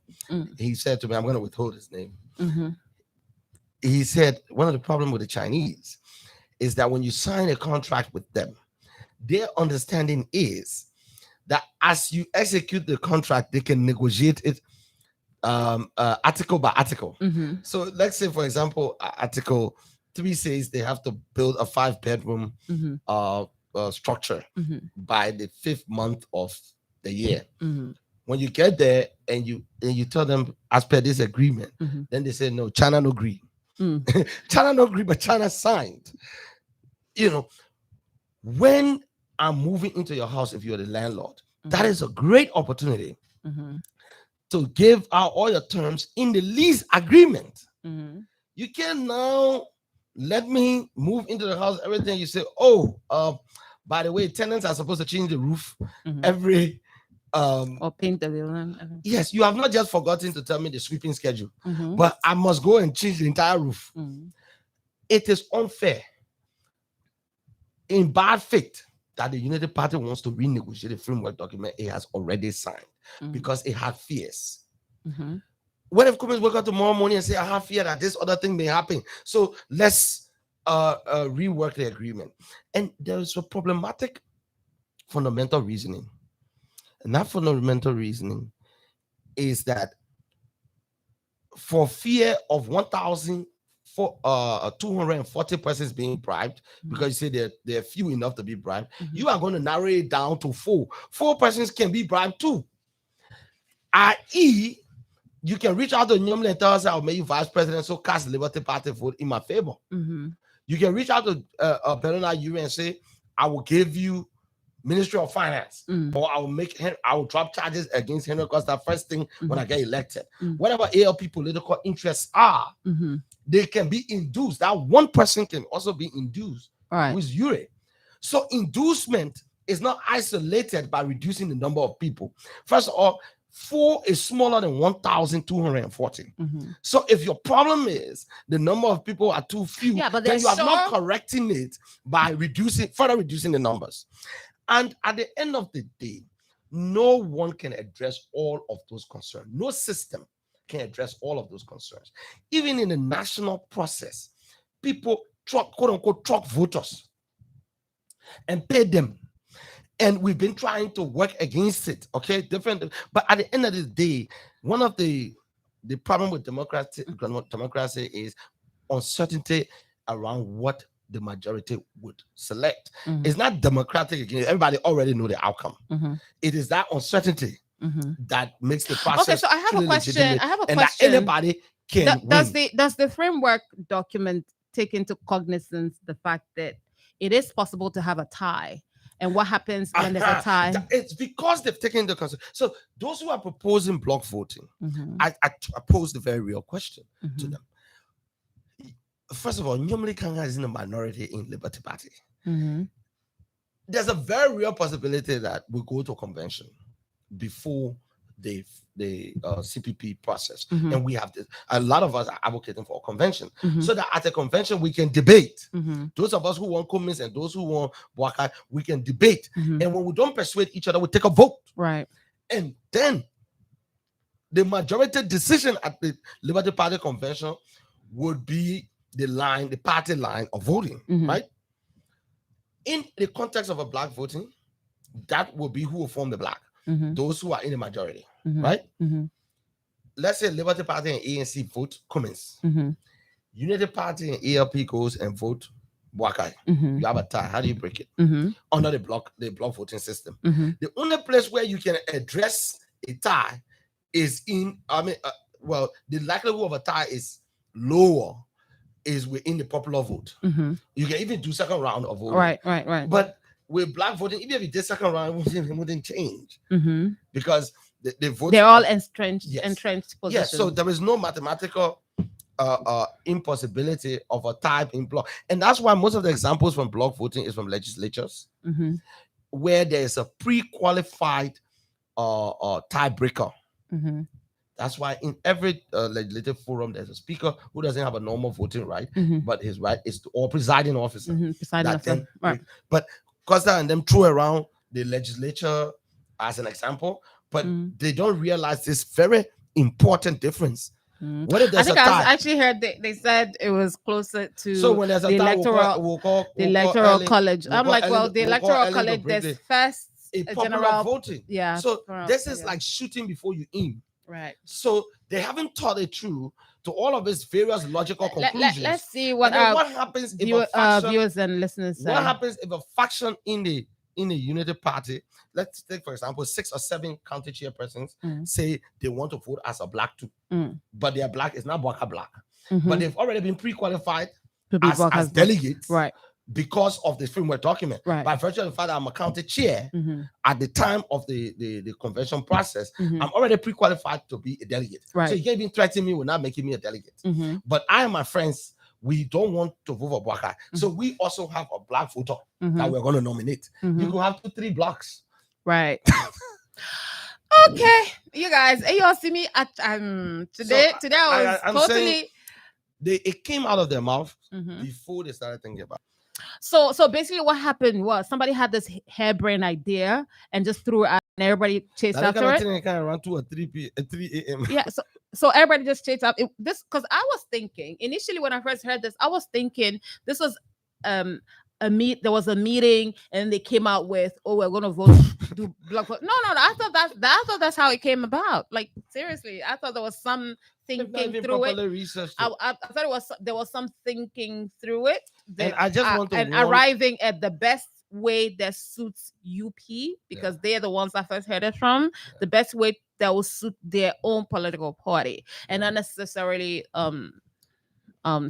He said to me, I'm going to withhold his name. He said one of the problems with the Chinese is that when you sign a contract with them, their understanding is that as you execute the contract, they can negotiate it article by article. So let's say, for example, Article 3 says they have to build a 5-bedroom structure by the 5th month of the year. When you get there and you tell them as per this agreement, then they say no, China no agree. China no agree, but China signed. You know, when I'm moving into your house, if you're the landlord, that is a great opportunity to give out all your terms in the lease agreement. You can now let me move into the house, everything. You say, by the way, tenants are supposed to change the roof every or paint the building. Yes, you have not just forgotten to tell me the sweeping schedule, but I must go and change the entire roof. It is unfair, in bad faith, that the Unity Party wants to renegotiate the framework document it has already signed because it had fears. What if Cummins wake up tomorrow morning and say, I have fear that this other thing may happen, so let's rework the agreement? And there is a problematic fundamental reasoning. And that fundamental reasoning is that for fear of 1,240 persons being bribed, because you say there are few enough to be bribed, you are going to narrow it down to 4. 4 persons can be bribed too. I.e., you can reach out to Nyomle and tell us I'll make you vice president, so cast Liberty Party vote in my favor. You can reach out to Bernard Uri and say, I will give you Ministry of Finance, or I will drop charges against Henry Costa first thing when I get elected. Whatever ALP political interests are, they can be induced. That one person can also be induced with Uri. So inducement is not isolated by reducing the number of people. First of all, 4 is smaller than 1,240. So if your problem is the number of people are too few, then you are not correcting it by further reducing the numbers. And at the end of the day, no one can address all of those concerns. No system can address all of those concerns. Even in the national process, people quote unquote truck voters and pay them. And we've been trying to work against it, okay? Different, but at the end of the day, one of the problem with democracy is uncertainty around what the majority would select. It's not democratic again. Everybody already know the outcome. It is that uncertainty that makes the process. Okay, so I have a question. And that anybody can does the framework document take into cognizance the fact that it is possible to have a tie? And what happens when there's a tie? It's because they've taken into consideration. So those who are proposing block voting, I pose the very real question to them. First of all, Nyomli Kanga is in a minority in Liberty Party. There's a very real possibility that we go to a convention before the CPP process, and we have this. A lot of us are advocating for a convention, so that at a convention we can debate. Those of us who want Cummins and those who want Boakai, we can debate. And when we don't persuade each other, we take a vote. Right. And then the majority decision at the Liberty Party convention would be the party line of voting, right? In the context of a black voting, that will be who will form the black. Those who are in the majority, right? Let's say Liberty Party and ANC vote Cummins. Unity Party and ALP goes and vote Buakai. Mhm. You have a tie. How do you break it? Mhm. Under the block voting system. Mhm. The only place where you can address a tie is in, well, the likelihood of a tie is lower is within the popular vote. Mhm. You can even do second round of voting. Right. But with black voting, even if you did second round, it wouldn't change Mhm. because the votes They're all entrenched positions. Yes, so there is no mathematical impossibility of a type in block, and that's why most of the examples from block voting is from legislatures Mhm. where there is a pre-qualified tiebreaker. Mhm. That's why in every legislative forum there's a speaker who doesn't have a normal voting right, Mhm. but his right is to, or presiding officer. Presiding officer. Right. But Costa and them threw around the legislature as an example, but they don't realize this very important difference. What if I there's think a tie? I actually heard they said it was closer to So when there's a the tie, electoral college. I'm like, well, the electoral college, there's there's first a popular general voting. Yeah. So this is like shooting before you aim. Right. So they haven't thought it through to all of its various logical conclusions. Let's see what happens if a faction, viewers and listeners say. What happens if a faction in the Unity Party, let's take for example 6 or 7 county chairpersons say they want to vote as a black too, but they are black, it's not Bwaka black, but they've already been pre-qualified as delegates, right? Because of the framework document, right? By virtue of the fact that I'm a county chair at the time of the convention process, I'm already pre-qualified to be a delegate. Right. So you can't even threaten me with not making me a delegate. But I and my friends, we don't want to vote for Bwaka. So we also have a black voter that we're going to nominate. You could have 2-3 blocks. Right. Okay, you guys, y'all see me at today. So today I was totally. It came out of their mouth before they started thinking about it. So basically, what happened was somebody had this harebrained idea and just threw it out, and everybody chased after it. Kind of around 2 or 3 a.m. Yeah. So everybody just chased up this because I was thinking initially when I first heard this, I was thinking this was there was a meeting and they came out with, oh, we're gonna vote do block vote. No, I thought that's how it came about. Like seriously, I thought there was some thinking through it. I thought there was some thinking through it. And I just want to arriving at the best way that suits UP because they're the ones I first heard it from. The best way that will suit their own political party and not necessarily CPP. I'm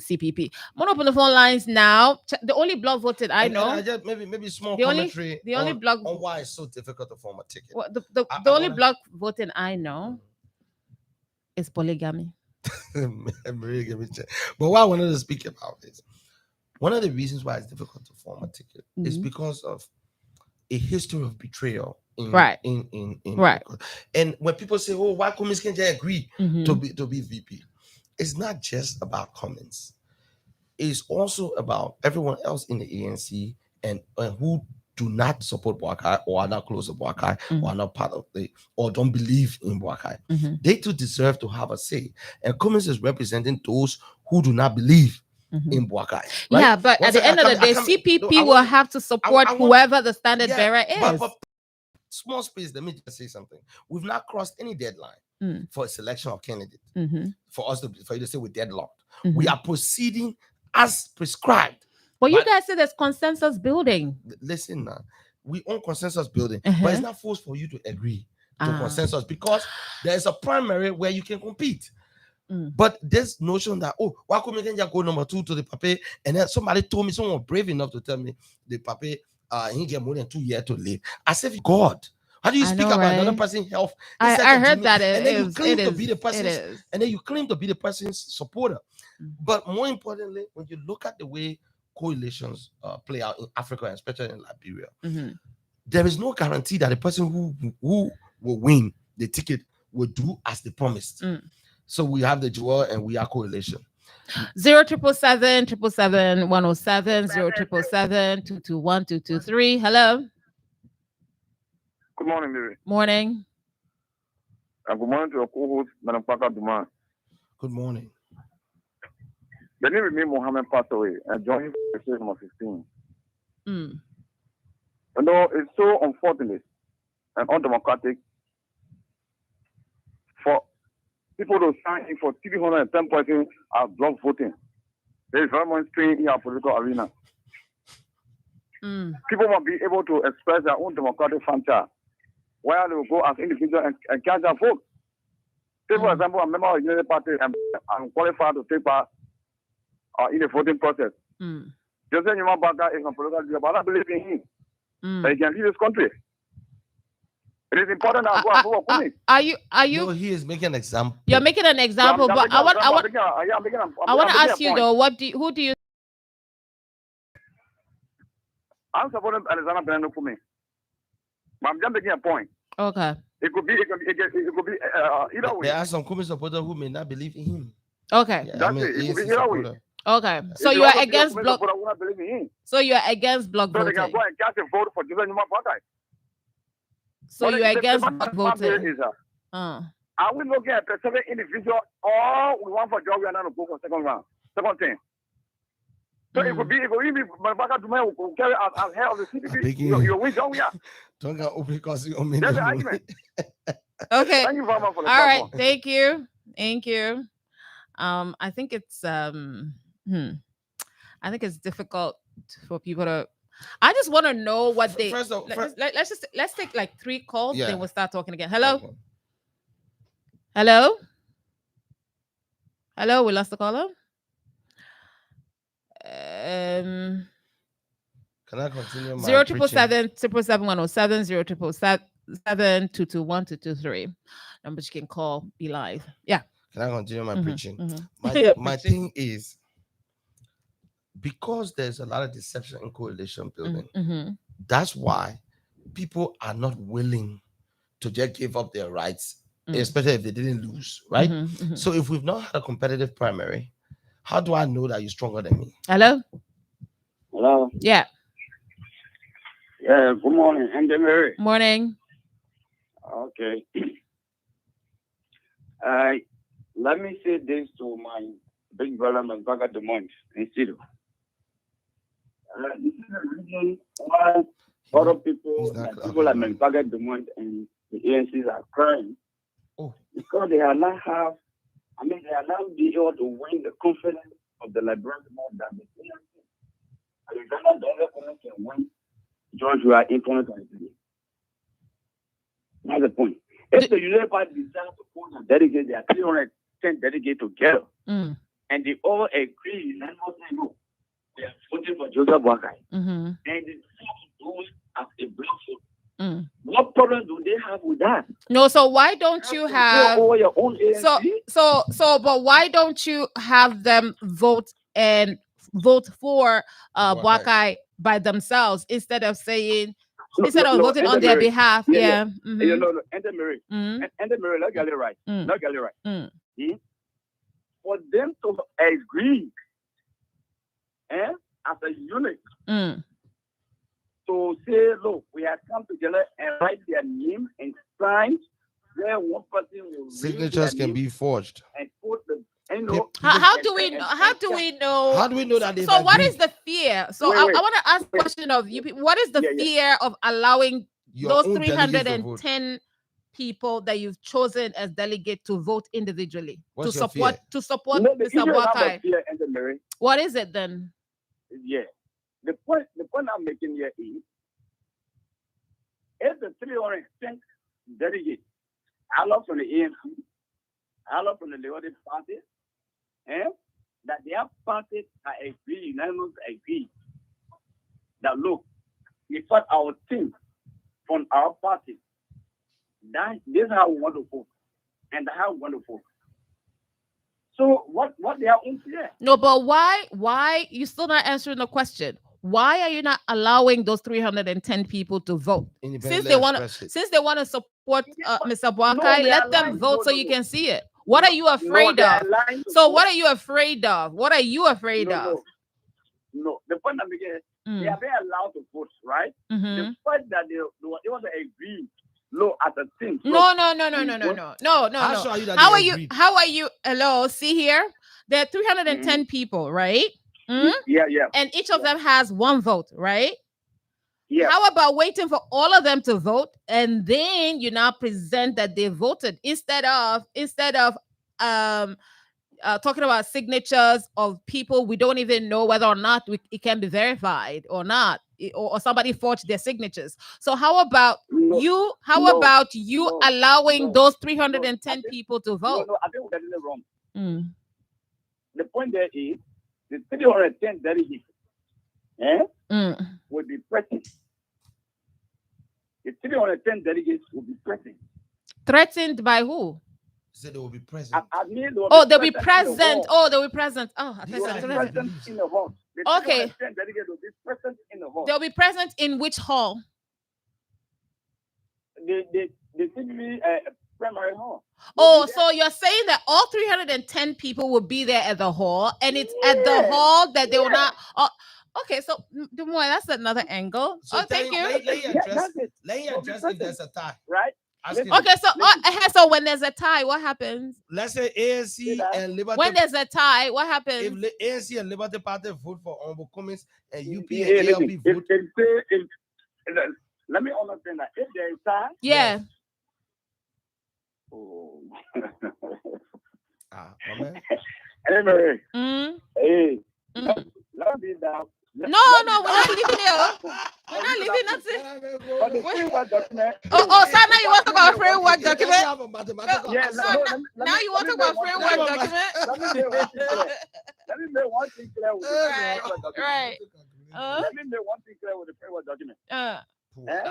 gonna open the phone lines now. The only block voted I know. And I just maybe small commentary on why it's so difficult to form a ticket. Well, the only block voting I know is polygamy. But what I wanted to speak about is one of the reasons why it's difficult to form a ticket is because of a history of betrayal. Right. And when people say, "Oh, why Cummins can't agree to be VP?" It's not just about Cummins. It's also about everyone else in the ANC and who do not support Bwakai or are not close to Bwakai or are not part of or don't believe in Bwakai. They too deserve to have a say. And Cummins is representing those who do not believe in Bwakai. Right? Yeah, but at the end of the day, CPP will have to support whoever the standard bearer is. But small space, let me just say something. We've not crossed any deadline for a selection of candidates. For you to say we're deadlocked. We are proceeding as prescribed. But you guys say there's consensus building. Listen now, we own consensus building, but it's not forced for you to agree to consensus because there's a primary where you can compete. But this notion that, oh, why couldn't we just go number 2 to the pape? And then somebody told me, someone brave enough to tell me the pape he get more than 2 years to live. As if God. How do you speak about another person's health? I heard that and then you claim to be the person's, and then you claim to be the person's supporter. But more importantly, when you look at the way coalitions play out in Africa, and especially in Liberia, there is no guarantee that the person who will win the ticket will do as they promised. So we have the Joel and we are coalition. 0777 777 107 0777 221 223. Hello. Good morning, Mary. Morning. And good morning to your co-host, Madam Paka Duma. Good morning. The name of me, Mohammed, passed away and joined the number 15. You know, it's so unfortunate and undemocratic for people to sign in for 310 persons are block voting. There is very much strain in our political arena. People must be able to express their own democratic franchise, where they will go as individuals and cast their vote. Say, for example, a member of the Unity Party and I'm qualified to take part in the voting process. Joseph Nyuma Baka is a political leader, but I believe in him. That he can lead this country. It is important that I go and vote. Are you? No, he is making an example. You're making an example, but I want to ask you though. Who do you? I'm supporting Alexander Benano for me. But I'm just making a point. Okay. It could be either way. There are some Kumi supporters who may not believe in him. Okay. Yeah, I mean, it could be either way. Okay. So you are against block. So you are against block voting. So they can voting. go and cast a vote for Joseph Nyuma Baka. So you are against block voting. Are we looking at a certain individual or we want for job we are not to go for second round? Second thing. So it could be Baka to me will carry as head of the CPP. You win, don't we are? Don't get open because you mean that's the argument. Okay. Thank you very much for the all right. support. Thank you. Thank you. I think it's I think it's difficult for people to. I just want to know what they. Let's take like 3 calls. Then we'll start talking again. Hello. Okay. Hello. Hello. We lost the caller. Can I continue? 07777 707 221 numbers you can call. Be live. Yeah. Can I continue my preaching? My thing is, because there's a lot of deception in coalition building, that's why people are not willing to just give up their rights, especially if they didn't lose, right? So if we've not had a competitive primary, how do I know that you're stronger than me? Hello? Hello? Yeah. Yeah, good morning. And Mary. Morning. Okay. Let me say this to my big brother, my Baga de Monte, in Sido. This is the reason why other people, like Baga de Monte and the ANCs are crying. Because they are not they are not able to win the confidence of the Liberian more than the ANC. And if not the other person can win, George, we are influenced by it. That's the point. If the United Party decides to put and dedicate their 310 delegates together, and they all agree, and no, they are voting for Joseph Boakai, and they decide to do it as a block vote. What problem do they have with that? No, so why don't you have over your own ANC? but why don't you have them vote for Boakai by themselves instead of saying voting on their behalf? Yeah. You know, and the Mary, let's get it right. Let's get it right. For them to agree, as a unit, to say, look, we have come together and write their name and sign where one person will signatures can be forged. And put the How do we know? How do we know? How do we know that? So what is the fear? So I want to ask a question of you. What is the fear of allowing those 310 people that you've chosen as delegate to vote individually to support Mr. Boakai? What is it then? Yeah, the point I'm making here is if the 310 delegates, I love from the ANC, I love from the Liberal Party, that their parties are unanimously agree that look, we fought our team from our party. That this is how we want to vote, and how we want to vote. So what they are on here? No, but why you still not answering the question? Why are you not allowing those 310 people to vote? Since they want to support Mr. Boakai, let them vote so you can see it. What are you afraid of? So what are you afraid of? What are you afraid of? No, the point I'm making is they are being allowed to vote, right? The fact that they want to agree. No, at the thing. No. How are you? Hello, see here. There are 310 people, right? Yeah. And each of them has one vote, right? Yeah. How about waiting for all of them to vote and then you now present that they voted instead of talking about signatures of people we don't even know whether or not it can be verified or not. or somebody forged their signatures. So how about you? How no, about you no, allowing no, those no. 310 people to vote? No, I think we're getting it wrong. Mm. The point there is the 310 delegates will be present. The 310 delegates will be present. Threatened by who? So they will be present. They'll be present. Oh, they'll be present. Oh, I they'll be present in the hall. The okay. 310 delegates will be present in the hall. They'll be present in which hall? The CBB primary hall. Oh, so you're saying that all 310 people will be there at the hall, and it's at the hall that they will not. Oh, okay, so Dumoy, that's another angle. So thank you. Let you address if there's a tie. Right? Okay, so when there's a tie, what happens? Let's say ANC and Liberty. When there's a tie, what happens? If the ANC and Liberty Party vote for Honorable Cummings and UP and ALP vote. Let me understand that. If there is tie. Yeah. Oh. My man. Anyway. Hey. Let me down. No, we're not leaving here. We're not leaving nothing. Sana, you want to talk about framework document? Yes. Now you want to talk about framework document? Let me make one thing clear with the framework document. Right. Let me make one thing clear with the framework document.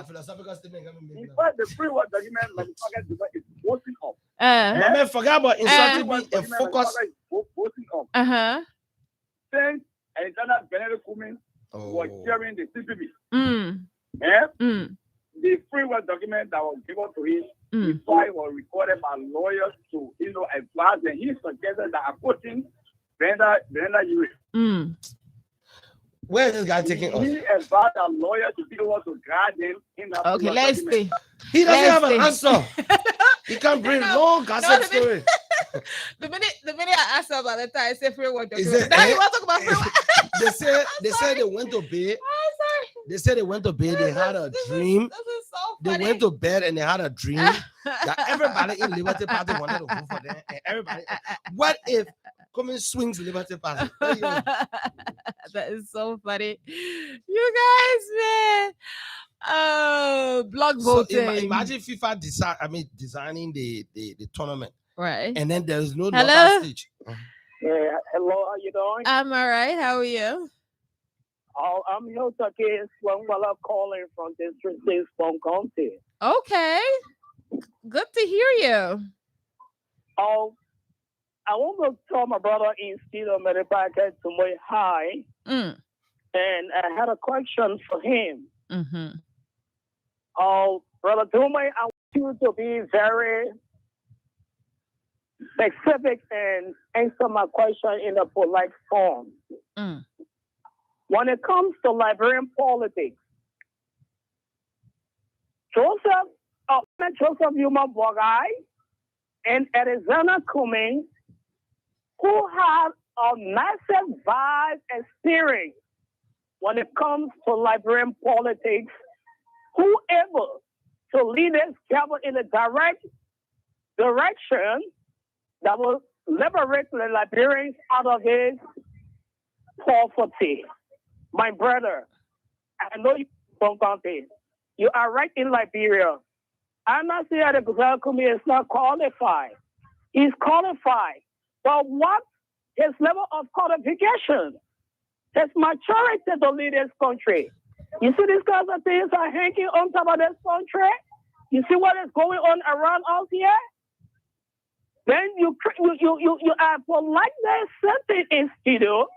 Philosophical statement. In fact, the framework document motherfucker is voting up. Man, forget about insulting me and focus. Voting up. Since Alexander Benedict Cummings was chairing the CPB. The framework document that was given to him, the file was recorded by lawyers to, advise, and he suggested that approaching Brenda Uri. Where is this guy taking us? He advised a lawyer to be able to guide him in that. Okay, let's see. He doesn't have an answer. He can't bring long gossip story. The minute I asked her about the tie, I said framework document. Now you want to talk about framework? They said they went to bed. They said they went to bed. They had a dream. They went to bed and they had a dream that everybody in Liberty Party wanted to vote for them. And everybody, what if Cummings swings Liberty Party? That is so funny. You guys, man. Oh, block voting. So imagine FIFA designing the tournament. Right. And then there is no hello stage. Yeah, hello, how you doing? I'm all right. How are you? Oh, I'm Yotake Swangwala calling from District 6 from County. Okay. Good to hear you. Oh, I want to tell my brother in Steel Medipacket to my hi. And I had a question for him. Oh, Brother Dumay, I want you to be very specific and answer my question in a polite form. When it comes to Liberian politics, Joseph Yuma Bogai and Arizona Cummings, who have a massive vibe experience when it comes to Liberian politics, whoever to lead this government in a direct direction that will liberate the Liberians out of his poverty. My brother, I know you from country. You are right in Liberia. I'm not saying that Gonzalo Cummings is not qualified. He's qualified. But what his level of qualification? His maturity to lead this country. You see these kinds of things are hanging on top of this country? You see what is going on around us here? Then you are politely sitting in studio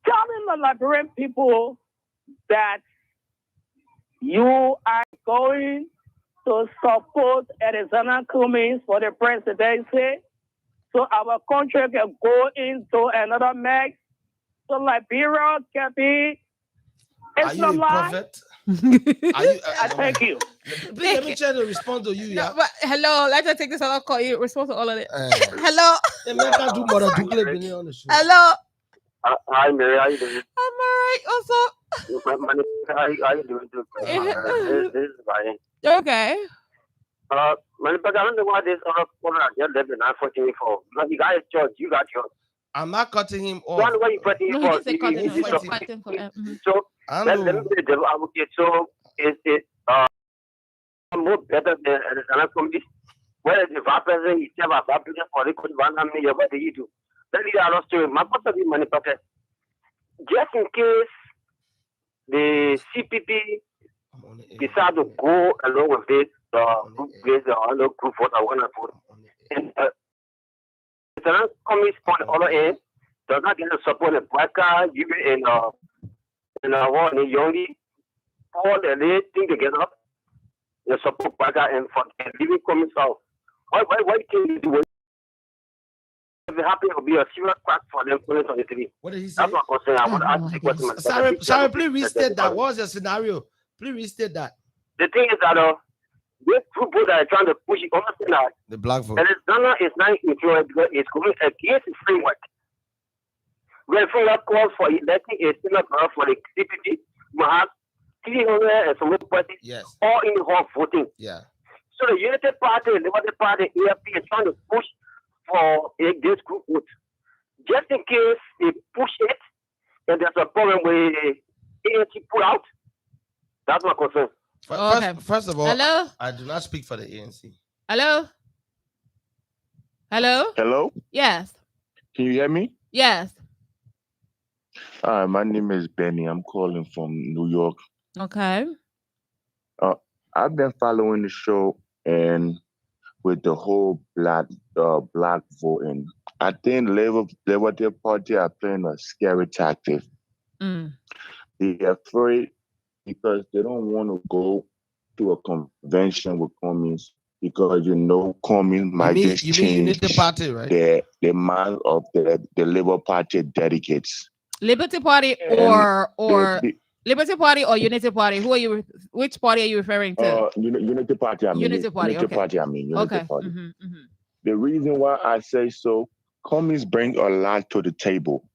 telling the Liberian people that you are going to support Arizona Cummings for the presidency so our country can go into another mess, so Liberia can be Islamized. I thank you. Let me try to respond to you. No, but hello, let's just take this other call. You respond to all of it. Hello. Hello. Hi, Mary. How you doing? I'm all right. What's up? How you doing? This is Brian. Okay. But I don't know why this other corner you're living, unfortunately, for. Because you got a church, you got yours. I'm not cutting him off. One way you put him for so let me say the okay, so is it more better than another committee? Where the president is never application for the could one me what do you do? Then you are lost to my part of the money pocket. Just in case the CPP decide to go along with this group place or other group vote I want to vote. And the national committee on the other end does not get the support of Baka, you and one only all the thing together, the support Baka and for the living committee out. Why can't you do it? If it happens, it will be a serious crack for them 2023. What did he say? That's what I'm saying. I want to ask the question. Sorry, please restate that. What was the scenario? Please restate that. The thing is that this group that are trying to push it, understand that the black vote. Arizona is not influenced because it's going against the framework. When framework calls for electing a senator for the CPP, you have 300 and some parties all in the hall voting. Yeah. So the United Party, the Liberty Party, AFP is trying to push for this group vote. Just in case they push it and there's a problem with ANC pull out, that's my concern. First of all, hello? I do not speak for the ANC. Hello? Hello? Hello? Yes. Can you hear me? Yes. My name is Benny. I'm calling from New York. Okay. I've been following the show and with the whole black voting. I think Liberty Party are playing a scary tactic. They're afraid because they don't want to go to a convention with communists because communists might change the party, right? the mind of the Labour Party delegates. Liberty Party or Liberty Party or Unity Party? Who are you? Which party are you referring to? Unity Party. Unity Party. Unity Party. Unity Party. The reason why I say so, communists bring a lot to the table.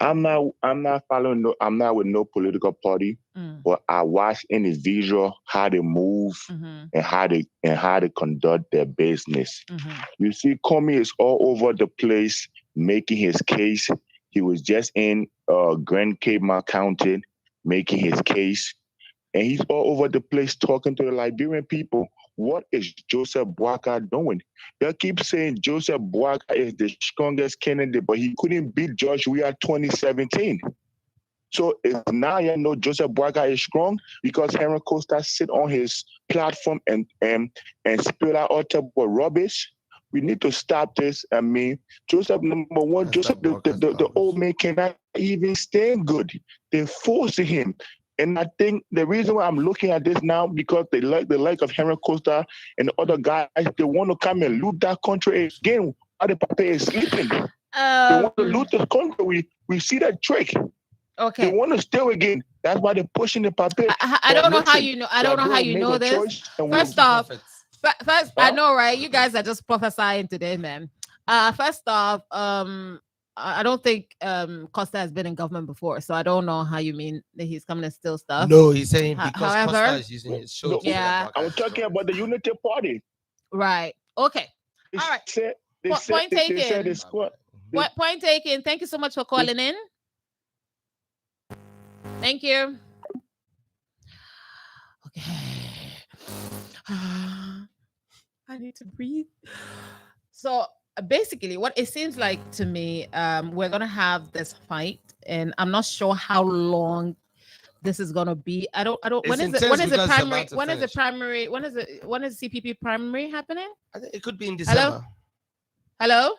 I'm not following. I'm not with no political party, but I watch individual how they move and how they conduct their business. You see, Comey is all over the place making his case. He was just in Grand Cayman County making his case, and he's all over the place talking to the Liberian people. What is Joseph Boakai doing? They keep saying Joseph Boakai is the strongest candidate, but he couldn't beat George Weah 2017. So now you know Joseph Boakai is strong because Henry Costa sit on his platform and spill out all type of rubbish. We need to stop this. I mean, Joseph, number one, Joseph, the old man cannot even stand good. They're forcing him. And I think the reason why I'm looking at this now, because they like the like of Henry Costa and the other guys, they want to come and loot that country again while the Papa is sleeping. They want to loot the country. We see that trick. Okay. They want to steal again. That's why they're pushing the Papa. I don't know how you know. I don't know how you know this. First off, I know, right? You guys are just prophesying today, man. First off, I don't think Costa has been in government before, so I don't know how you mean that he's coming to steal stuff. No, he's saying because however, Costa is using his show. Yeah, I'm talking about the Unity Party. Right. Okay. All right. Point taken. Point taken. Thank you so much for calling in. Thank you. Okay. I need to breathe. So basically, what it seems like to me, we're gonna have this fight, and I'm not sure how long this is gonna be. I don't. When is the primary? When is CPP primary happening? I think it could be in December. Hello.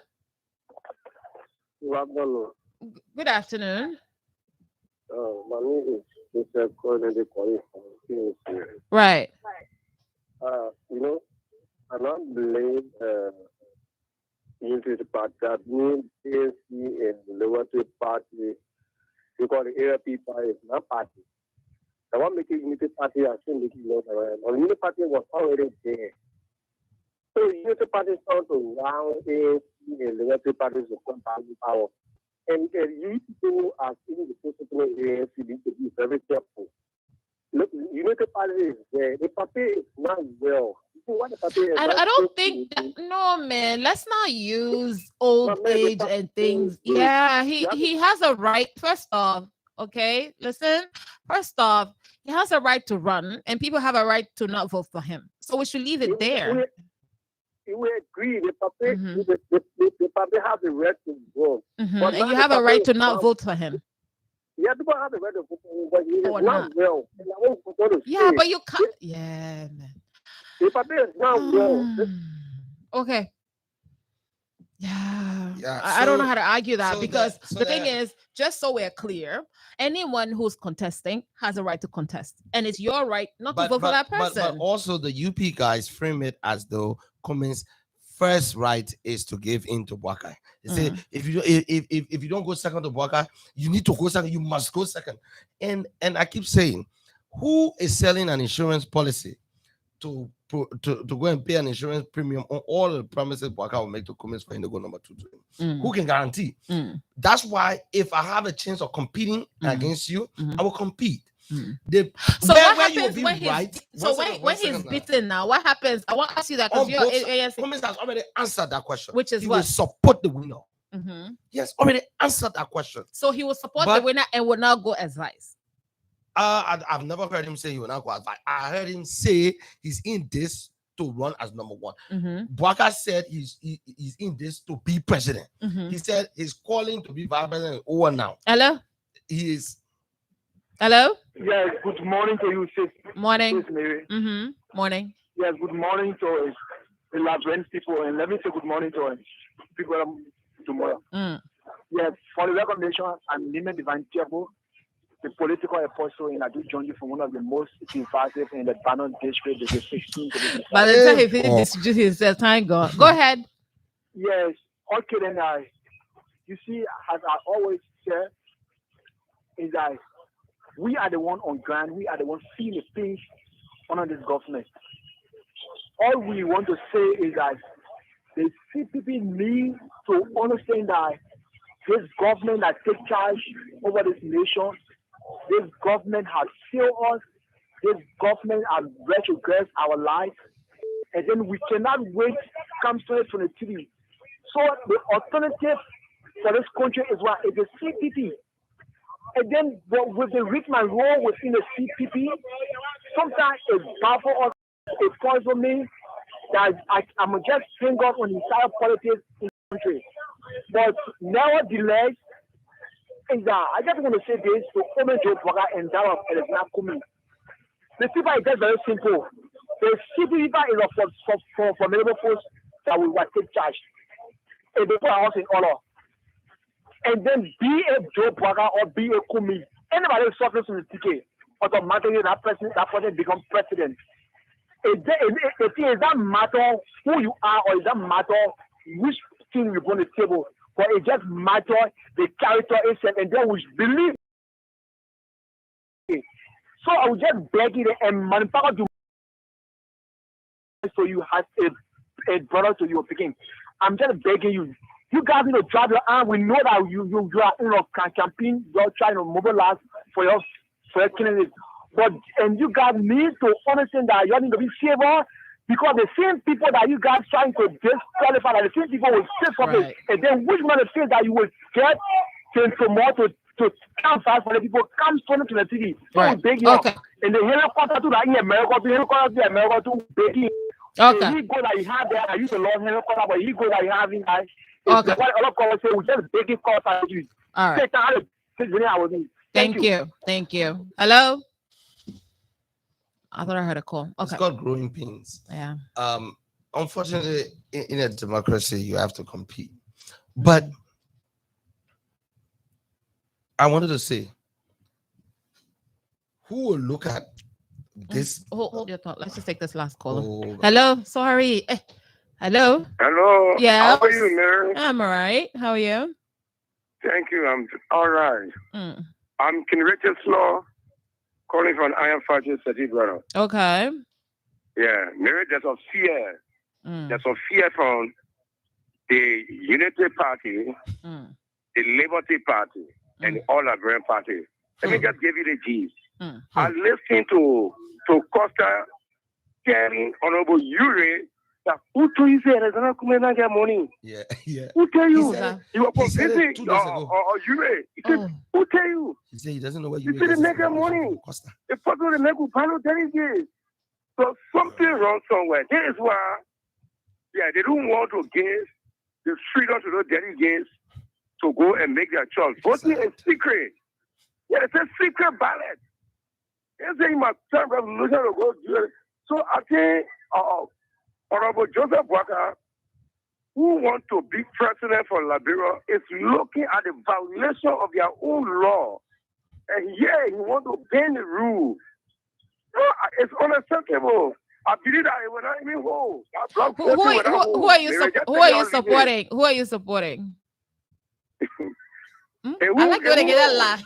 Good afternoon. My name is Joseph calling from Right. I don't blame Unity Party. I blame ANC and the Liberty Party because the AFP party is not party. The one making Unity Party are still making noise around. The Unity Party was already there. So the Unity Party started to round ANC and the Liberty Party to come back in power. And you people are seeing the principle of ANC need to be very careful. Look, Unity Party is there. The party is not well. I don't think that, no, man, let's not use old age and things. Yeah, he has a right. First off, okay, listen. First off, he has a right to run, and people have a right to not vote for him. So we should leave it there. We agree. The public have the right to vote. And you have a right to not vote for him. Yeah, people have the right to vote for him, but he is not well. Yeah, but you can't. Yeah, man. The public is not well. Okay. Yeah. Yeah, I don't know how to argue that so because that- so the thing that- is, just so we're clear, anyone who's contesting has a right to contest, and it's your right not to vote for that person. But also the UP guys frame it as though Cummins' first right is to give in to Buakai. They say if you don't go second to Buakai, you need to go second. You must go second. And I keep saying, who is selling an insurance policy to go and pay an insurance premium on all the promises Buakai will make to Cummins for him to go number 2 to him? Who can guarantee? That's why if I have a chance of competing against you, I will compete. So what happens when he's beaten now? What happens? I want to ask you that because Cummins has already answered that question. Which is he what? will support the winner. Yes, already answered that question. So he will support the winner and will not go as vice. I've never heard him say he will not go as vice. I heard him say he's in this to run as number 1. Buakai said he's in this to be president. He said he's calling to be vice president over now. Hello? He is. Hello? Yes, good morning to you, sis. Morning. Sis Mary. Morning. Yes, good morning to the Labyrinth people, and let me say good morning to people tomorrow. Yes, for the recommendation, I'm Nima Divine Tiago, the political apostle, and I do join you from one of the most divisive in the Bannon district, the 16th. By the time he finished distributing himself, thank God. Go ahead. Yes, okay, then you see, as I always say, is that we are the one on ground, we are the one seeing the things under this government. All we want to say is that the CPP need to understand that this government that takes charge over this nation, this government has failed us, this government has retrogressed our lives, and then we cannot wait come 2023. So the alternative for this country is what? It's the CPP. And then with the Rickman role within the CPP, sometimes it baffles us, it puzzles me that I'm just hang up on the entire politics in the country. But nevertheless, is that I just want to say this to Omen Joe Buakai and that of Elena Kumi. The CPP is just very simple. The CPP is for formidable force that will take charge. And they put our house in order. And then be a Joe Buakai or be a Kumi. Anybody who suffers from the TK, automatically that person becomes president. It doesn't matter who you are or it doesn't matter which thing you put on the table, but it just matters the character itself and then we believe. So I would just beg you and manufacture to so you have a brother to your picking. I'm just begging you. You guys need to drive your arm. We know that you are campaign. You're trying to mobilize for your candidate. But and you guys need to understand that you need to be favored because the same people that you guys trying to disqualify, that the same people will say something, right. And then which one of the things that you will get to count fast for the people comes from to the city. So right. Big okay. And the helicopter to the America, to big. Okay. He go that he have there. I used to love helicopter, but he go that he have in that. Okay. What a lot of callers say we just big cost at you. All right. Thank you. Hello. I thought I heard a call. Okay. It's called growing pains. Yeah. Unfortunately, in a democracy, you have to compete. But I wanted to say, who will look at this? Hold your thought. Let's just take this last caller. Hello. Sorry. Hello. Hello. Yeah. How are you, Mary? I'm all right. How are you? Thank you. I'm all right. I'm King Richard Slaw, calling from Iron Fortress, City, brother. Okay. Yeah, Mary, there's a fear. There's a fear from the Unity Party, the Liberty Party, and the All Liberian Party. Let me just give you the G's. I listened to Costa telling Honorable Ure that who told you say Alexander Kume not get money? Yeah, yeah. Who tell you? You were he said it convincing 2 days ago. or Ure. He said, who tell you? He said he doesn't know what You you see the make money. It's possible to make Upano delegates. So something wrong somewhere. This is why, they don't want to give the freedom to those delegates to go and make their choice. Voting is secret. Yeah, it's a secret ballot. They're saying my time revolution to go do it. So I think Honorable Joseph Boakai, who want to be president for Liberia, is looking at the violation of their own law. And he want to bend the rule. No, it's unacceptable. I believe that it will not even hold. Who are you supporting? Who are you supporting? I like when I get that laugh.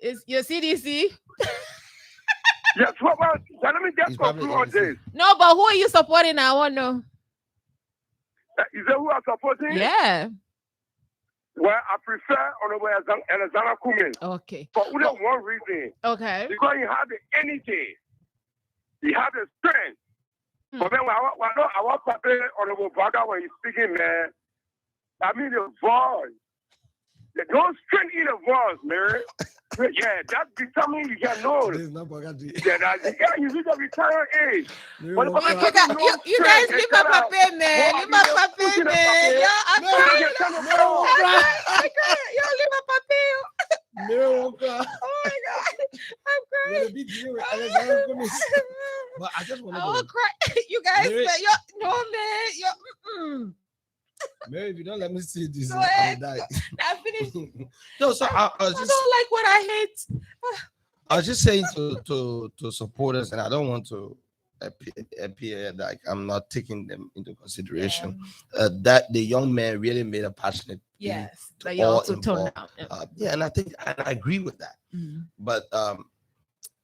Is your CDC? Yes, let me just conclude on this. No, but who are you supporting? I want to know. Is that who I'm supporting? Yeah. Well, I prefer Honorable Alexander Kume. Okay. For only one reason. Okay. Because he had the energy. He had the strength. But then I want to play Honorable Boakai when he's speaking, man. I mean, the voice. There's no strength in the voice, man. Yeah, that's becoming you can know. You reach a retirement age. You guys leave my papa, man. Leave my papa, man. I'm crying. Yo, leave my papa. Oh my God, I'm crying. But I just want to cry. You guys, no, man. Mary, if you don't let me see this, I die. I finished. No, so I was just. I don't like what I hate. I was just saying to supporters, and I don't want to appear like I'm not taking them into consideration. That the young man really made a passionate. Yes, that you also tone out. And I think I agree with that. Mm-hmm. But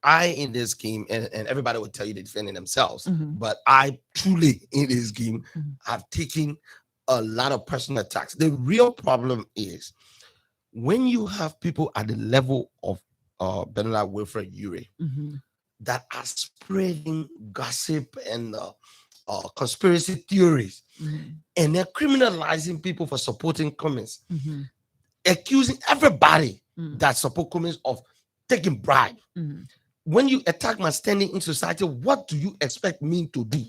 I in this game, and everybody would tell you they're defending themselves, but I truly in this game have taken a lot of personal attacks. The real problem is when you have people at the level of Bernard Wilfred Ure that are spreading gossip and conspiracy theories, and they're criminalizing people for supporting Cummins, accusing everybody that support Cummins of taking bribe. When you attack my standing in society, what do you expect me to do?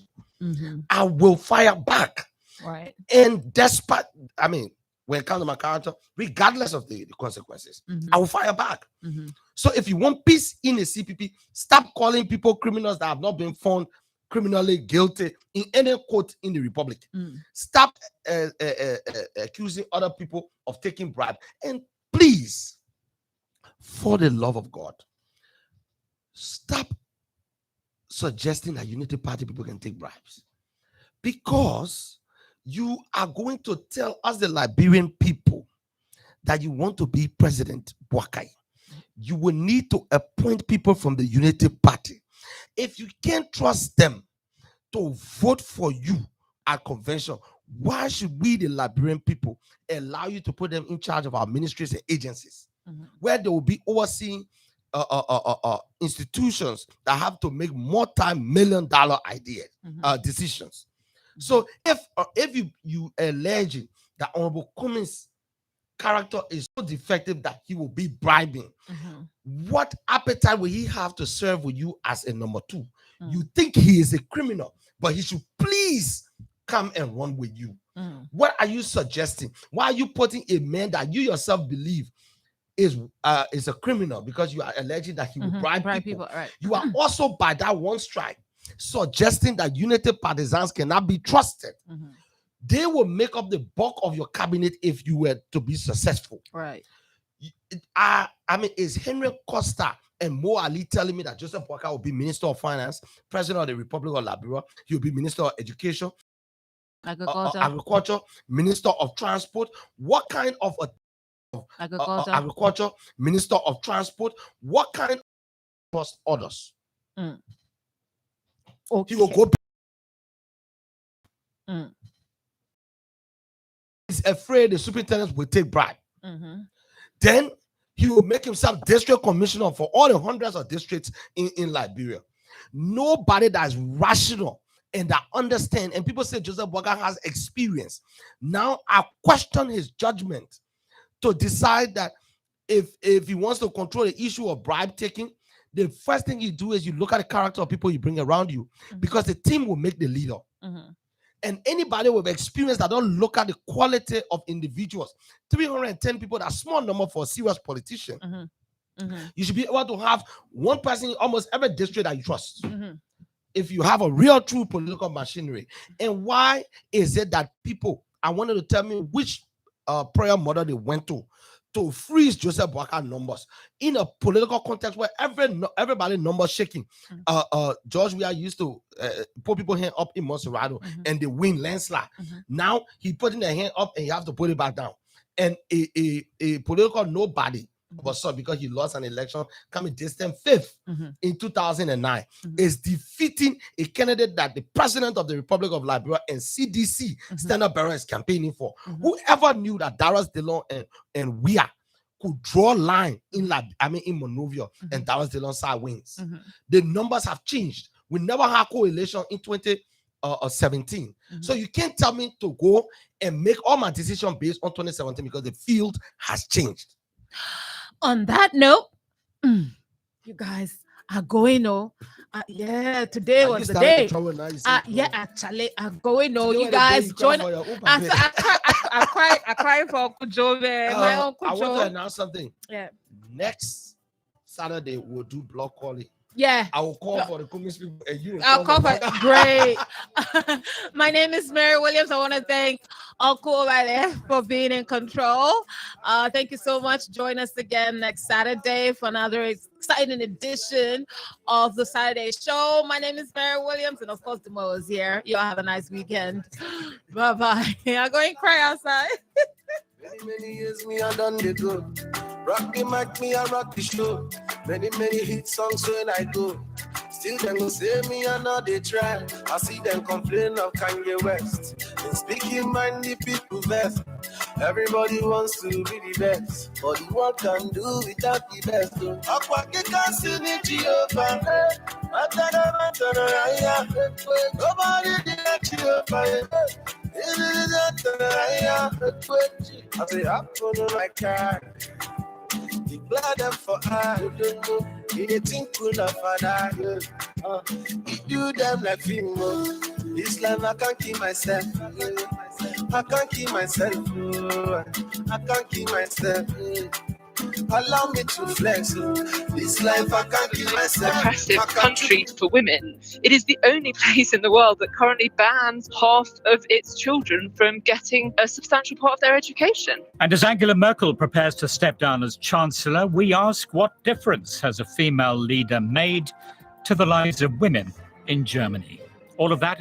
I will fire back. Right. And despite, I mean, when it comes to my character, regardless of the consequences, I will fire back. So if you want peace in the CPP, stop calling people criminals that have not been found criminally guilty in any court in the Republic. Stop accusing other people of taking bribe. And please, for the love of God, stop suggesting that Unity Party people can take bribes. Because you are going to tell us, the Liberian people, that you want to be President Boakai. You will need to appoint people from the Unity Party. If you can't trust them to vote for you at convention, why should we, the Liberian people, allow you to put them in charge of our ministries and agencies, where they will be overseeing institutions that have to make multi-million-dollar decisions? So if you allege that Honorable Cummins' character is so defective that he will be bribing, what appetite will he have to serve with you as a number two? You think he is a criminal, but he should please come and run with you. What are you suggesting? Why are you putting a man that you yourself believe is a criminal because you are alleging that he will bribe people? Right. You are also, by that one strike, suggesting that Unity partisans cannot be trusted. They will make up the bulk of your cabinet if you were to be successful. Right. I mean, is Henry Costa and Mo Ali telling me that Joseph Boakai will be Minister of Finance, President of the Republic of Liberia? He will be Minister of Education, Agriculture, Minister of Transport. What kind of Agriculture, Minister of Transport? What kind of orders? Okay. He will go. He's afraid the superintendent will take bribe. Then he will make himself district commissioner for all the hundreds of districts in Liberia. nobody that's rational and that understand. And people say Joseph Boakai has experience. Now I question his judgment to decide that if he wants to control the issue of bribe taking, the first thing you do is you look at the character of people you bring around you, because the team will make the leader. And anybody with experience that don't look at the quality of individuals, 310 people, that's a small number for a serious politician. You should be able to have one person in almost every district that you trust. If you have a real true political machinery. And why is it that people, I wanted to tell me which prayer model they went to freeze Joseph Boakai numbers in a political context where everybody numbers shaking. George Weah used to put people hand up in Monserrato and they win landslide. Now he putting their hand up and you have to put it back down. And a political nobody, but so because he lost an election, coming distant fifth in 2009, is defeating a candidate that the president of the Republic of Liberia and CDC Standard Bearer is campaigning for. Whoever knew that Darius Dillon and Weah could draw a line in in Monrovia and Darius Dillon side wins. The numbers have changed. We never had coalition in 2017. So you can't tell me to go and make all my decisions based on 2017 because the field has changed. On that note, you guys are going. Yeah, today was the day. Yeah, actually, I'm going. You guys join. I cried for Uncle Joe. My Uncle I Joe. want to announce something. Yeah. Next Saturday we'll do block calling. Yeah. I will call for the Kumis people and you. I'll call for great. My name is Mary Williams. I want to thank Uncle over there for being in control. Thank you so much. Join us again next Saturday for another exciting edition of the Saturday Show. My name is Mary Williams, and of course, Demo is here. You all have a nice weekend. Bye-bye. I'm going to cry outside. Many years me I done the go. Rock the mic, me I rock the show. Many hit songs when I go. Still them go say me I know they try. I see them complain of Kanye West. And speaking mind the people best. Everybody wants to be the best, but the world can do without the best. Aqua can see the Jehovah. Nobody did Jehovah. I say I follow my car. The blood them for I you think cool of father. You do them like Fimo. This life I can't keep myself. I can't keep myself. I can't keep myself. Allow me to flex. This life I can't keep myself. Oppressive country for women. It is the only place in the world that currently bans half of its children from getting a substantial part of their education. And as Angela Merkel prepares to step down as Chancellor, we ask what difference has a female leader made to the lives of women in Germany? All of that